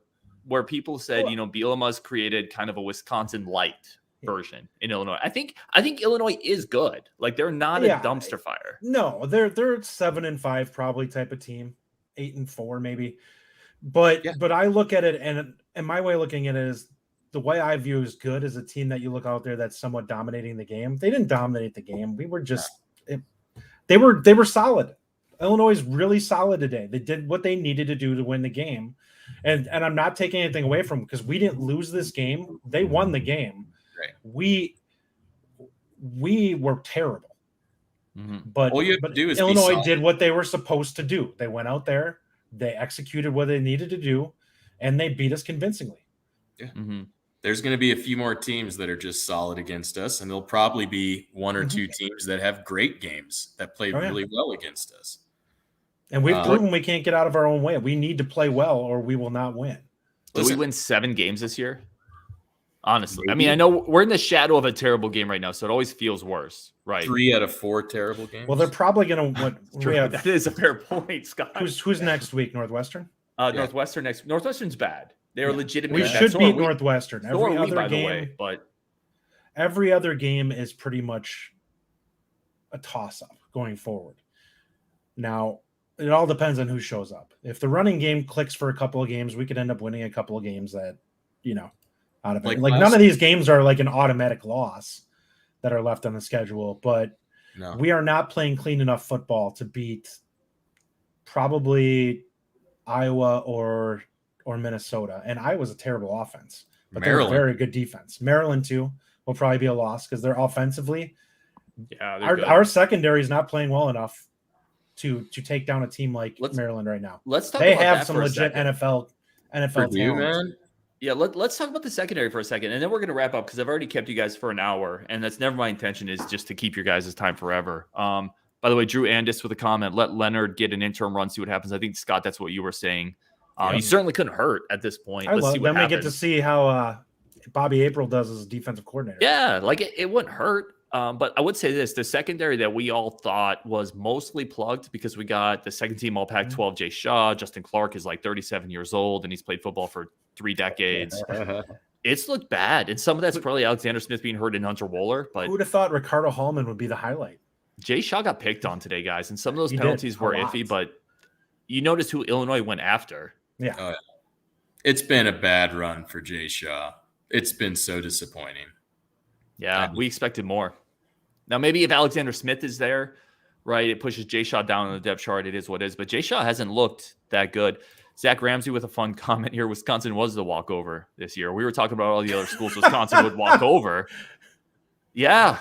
people said, Bielema's created kind of a Wisconsin light version in Illinois. I think Illinois is good. Like, they're not a dumpster fire. No, they're 7-5 probably type of team, 8-4 maybe. But I look at it, and my way of looking at it is the way I view is good as a team that you look out there that's somewhat dominating the game. They didn't dominate the game. We were just they were solid. Illinois is really solid today. They did what they needed to do to win the game. And I'm not taking anything away from them, because we didn't lose this game. They won the game. Right. We were terrible. But, all you have to do is be Illinois solid. did what they were supposed to do. They went out there, they executed what they needed to do, and they beat us convincingly. Yeah. There's going to be a few more teams that are just solid against us, and there'll probably be one or two teams that have great games that play really well against us. And we've proven we can't get out of our own way. We need to play well or we will not win. Do we win 7 games this year? Honestly. Maybe. I mean, I know we're in the shadow of a terrible game right now, so it always feels worse, right? 3 out of 4 terrible games. Well, they're probably going to that is a fair point, Scott. Who's next week? Northwestern? Northwestern next. Northwestern's bad. They're legitimately We bad. should beat Northwestern. Every other game, but every other game is pretty much a toss-up going forward. Now, it all depends on who shows up. If the running game clicks for a couple of games, we could end up winning a couple of games that, out of it. Like none of these games are like an automatic loss that are left on the schedule, but we are not playing clean enough football to beat probably Iowa or Minnesota. And Iowa's a terrible offense, but they're a very good defense. Maryland too will probably be a loss because they're offensively. Our secondary is not playing well enough to take down a team like Maryland right now. Let's talk they about have that some for a legit second. NFL talent. Man. Yeah, let's talk about the secondary for a second, and then we're going to wrap up because I've already kept you guys for an hour, and that's never my intention is just to keep your guys' time forever. By the way, Drew Andis with a comment, let Leonard get an interim run, see what happens. I think, Scott, that's what you were saying. He certainly couldn't hurt at this point. Then we get to see how Bobby April does as a defensive coordinator. Yeah, like it wouldn't hurt. But I would say this, the secondary that we all thought was mostly plugged because we got the second team all Pac-12 Jay Shaw. Justin Clark is like 37 years old, and he's played football for 3 decades. It's looked bad. And some of that's probably Alexander Smith being hurt and Hunter Wohler. But who would have thought Ricardo Hallman would be the highlight? Jay Shaw got picked on today, guys. And some of those penalties were iffy, but you notice who Illinois went after. Yeah. It's been a bad run for Jay Shaw. It's been so disappointing. Yeah, we expected more. Now, maybe if Alexander Smith is there, right, it pushes Jay Shaw down on the depth chart. It is what it is. But Jay Shaw hasn't looked that good. Zach Ramsey with a fun comment here. Wisconsin was the walkover this year. We were talking about all the other schools Wisconsin would walk over. Yeah.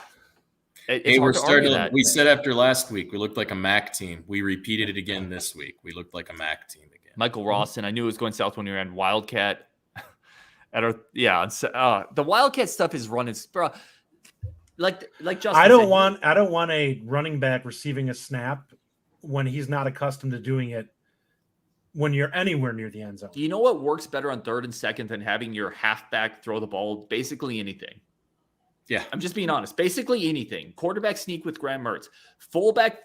We said after last week, we looked like a MAC team. We repeated it again this week. We looked like a MAC team again. Michael Rawson, I knew it was going south when we ran Wildcat. The Wildcat stuff is running. Like Justin I don't want a running back receiving a snap when he's not accustomed to doing it when you're anywhere near the end zone. Do you know what works better on 3rd and 2nd than having your halfback throw the ball? Basically anything. Yeah. I'm just being honest. Basically anything. Quarterback sneak with Graham Mertz. Fullback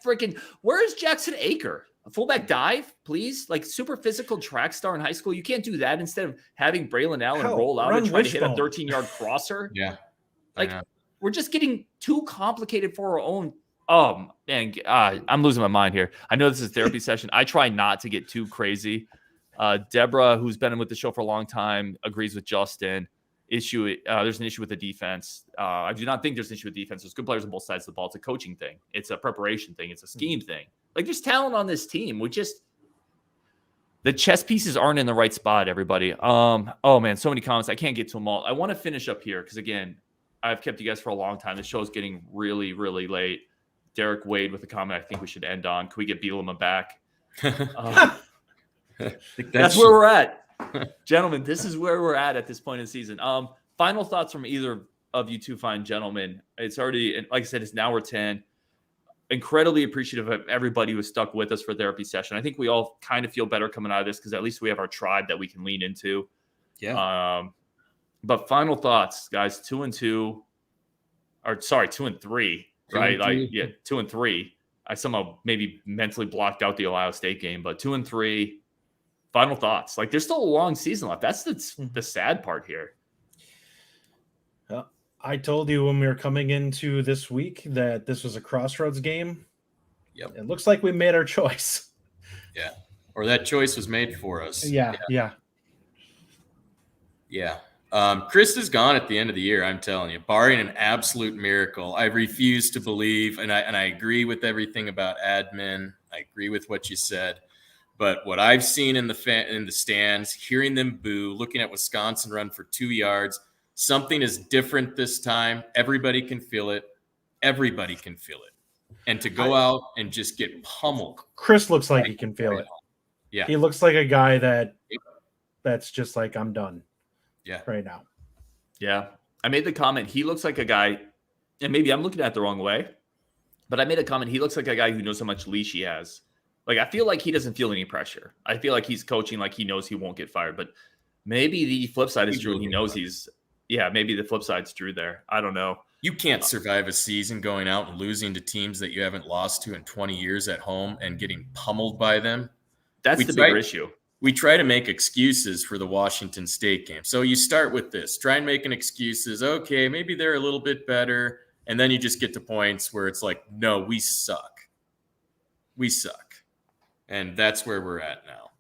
where's Jackson Aker? A fullback dive, please? Like super physical track star in high school. You can't do that instead of having Braylon Allen roll out and try to hit a 13-yard crosser. Yeah. We're just getting too complicated for our own. Oh, man, I'm losing my mind here. I know this is a therapy session. I try not to get too crazy. Deborah, who's been with the show for a long time, agrees with Justin. There's an issue with the defense. I do not think there's an issue with defense. There's good players on both sides of the ball. It's a coaching thing. It's a preparation thing. It's a scheme thing. Like, there's talent on this team. The chess pieces aren't in the right spot, everybody. Oh, man, so many comments. I can't get to them all. I want to finish up here because, again, I've kept you guys for a long time. The show's getting really, really late. Derek Wade with a comment I think we should end on. Can we get Bielema back? That's where we're at. Gentlemen, this is where we're at this point in the season. Final thoughts from either of you two fine gentlemen. It's already, like I said, it's now we're 10. Incredibly appreciative of everybody who stuck with us for therapy session. I think we all kind of feel better coming out of this because at least we have our tribe that we can lean into. Yeah. But final thoughts, guys. 2 and 3, right? 2 and 3. I somehow maybe mentally blocked out the Ohio State game, but 2 and 3. Final thoughts. Like, there's still a long season left. That's the sad part here. I told you when we were coming into this week that this was a crossroads game. Yep. It looks like we made our choice. Yeah. Or that choice was made for us. Yeah. Chryst is gone at the end of the year, I'm telling you, barring an absolute miracle. I refuse to believe, and I agree with everything about admin. I agree with what you said. But what I've seen in the stands, hearing them boo, looking at Wisconsin run for 2 yards, something is different this time. Everybody can feel it. Everybody can feel it. and to go out and just get pummeled. Chris looks like he can feel it. Yeah. He looks like a guy that's just like, I'm done. Yeah. Right now. Yeah. I made the comment. He looks like a guy, and maybe I'm looking at it the wrong way, but I made a comment. He looks like a guy who knows how much leash he has. Like, I feel like he doesn't feel any pressure. I feel like he's coaching like he knows he won't get fired, but maybe the flip side is Drew, and he knows maybe the flip side's Drew there. I don't know. You can't survive a season going out and losing to teams that you haven't lost to in 20 years at home and getting pummeled by them. That's the bigger issue. We try to make excuses for the Washington State game. So you start with this, try and make an excuses. Okay, maybe they're a little bit better. And then you just get to points where it's like, no, we suck. We suck. And that's where we're at now.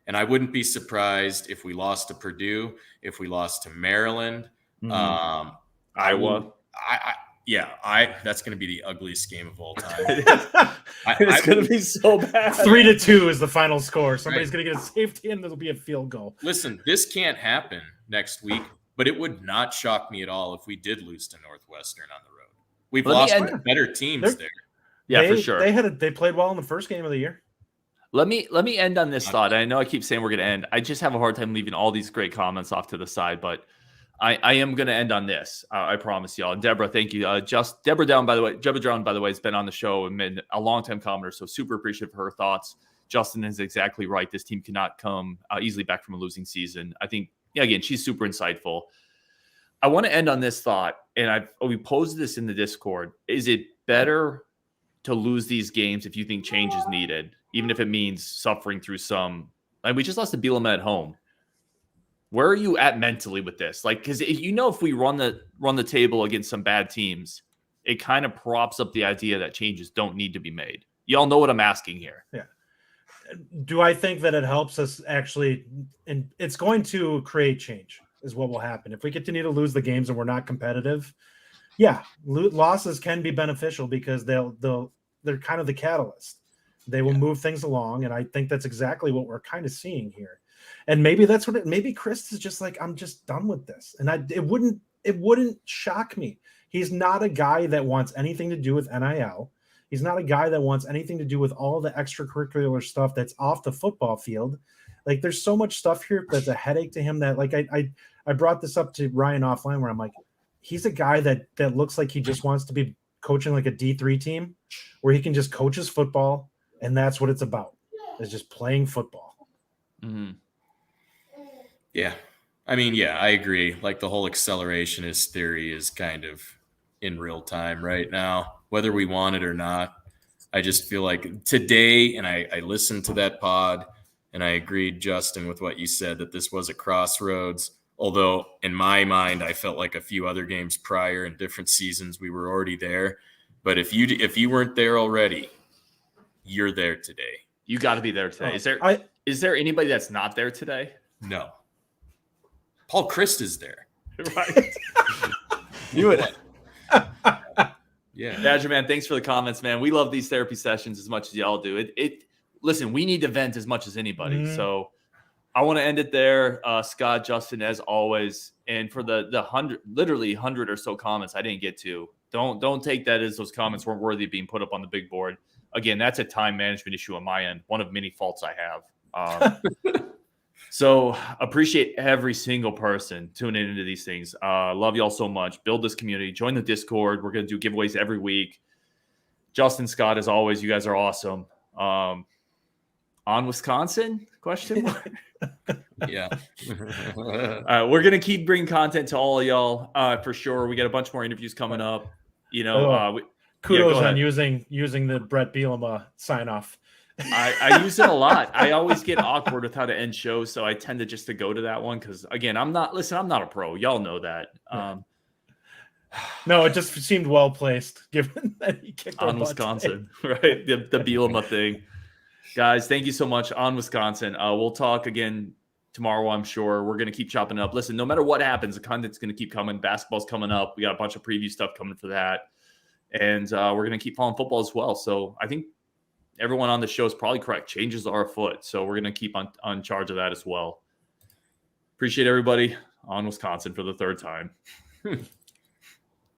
And I wouldn't be surprised if we lost to Purdue, if we lost to Maryland, Iowa. That's going to be the ugliest game of all time. It's going to be so bad. 3-2 is the final score. Somebody's going to get a safety and there'll be a field goal. Listen, this can't happen next week, but it would not shock me at all if we did lose to Northwestern on the road. We've lost better teams there. Yeah, for sure. They played well in the first game of the year. Let me end on this thought. I know I keep saying we're going to end. I just have a hard time leaving all these great comments off to the side, but I am going to end on this. I promise y'all. And Deborah, thank you. Deborah Brown, by the way, has been on the show and been a long-time commenter, so super appreciative of her thoughts. Justin is exactly right. This team cannot come easily back from a losing season. I think, again, she's super insightful. I want to end on this thought, and we posed this in the Discord. Is it better to lose these games if you think change is needed, even if it means suffering through some? And we just lost to Bielema at home. Where are you at mentally with this? Like, because if we run the table against some bad teams, it kind of props up the idea that changes don't need to be made. Y'all know what I'm asking here. Yeah. Do I think that it helps us actually? And it's going to create change is what will happen. If we continue to lose the games and we're not competitive, yeah, losses can be beneficial because they're kind of the catalyst. They will move things along. And I think that's exactly what we're kind of seeing here. And maybe that's maybe Chris is just like, I'm just done with this. And it wouldn't shock me. He's not a guy that wants anything to do with NIL. He's not a guy that wants anything to do with all the extracurricular stuff that's off the football field. Like, there's so much stuff here that's a headache to him that, like, I brought this up to Ryan offline where I'm like, he's a guy that looks like he just wants to be coaching like a D3 team where he can just coach his football. And that's what it's about, is just playing football. Mm-hmm. Yeah. I mean, yeah, I agree. Like, the whole accelerationist theory is kind of in real time right now, whether we want it or not. I just feel like today, and I listened to that pod, and I agreed, Justin, with what you said, that this was a crossroads. Although in my mind, I felt like a few other games prior in different seasons, we were already there. But if you weren't there already, you're there today. You got to be there today. Is there anybody that's not there today? No. Paul Chryst is there. Right. You would. Yeah. Badger man, thanks for the comments, man. We love these therapy sessions as much as y'all do. Listen, we need to vent as much as anybody. Mm-hmm. So I want to end it there. Scott, Justin, as always. And for the 100 or so comments I didn't get to, don't take that as those comments weren't worthy of being put up on the big board. Again, that's a time management issue on my end. One of many faults I have. So appreciate every single person tuning into these things. Love y'all so much. Build this community. Join the Discord. We're going to do giveaways every week. Justin, Scott, as always, you guys are awesome. On Wisconsin? Question mark. Yeah. We're going to keep bringing content to all of y'all for sure. We got a bunch more interviews coming up. Kudos on using the Brett Bielema sign off. I use it a lot. I always get awkward with how to end shows, so I tend to go to that one because, again, I'm not a pro. Y'all know that. No, it just seemed well placed given that he kicked on Wisconsin, right? The Bielema thing. Guys, thank you so much. On Wisconsin. We'll talk again tomorrow, I'm sure. We're going to keep chopping it up. Listen, no matter what happens, the content's going to keep coming. Basketball's coming up. We got a bunch of preview stuff coming for that. And we're going to keep following football as well. So I think everyone on the show is probably correct. Changes are afoot. So we're going to keep on charge of that as well. Appreciate everybody on Wisconsin for the third time.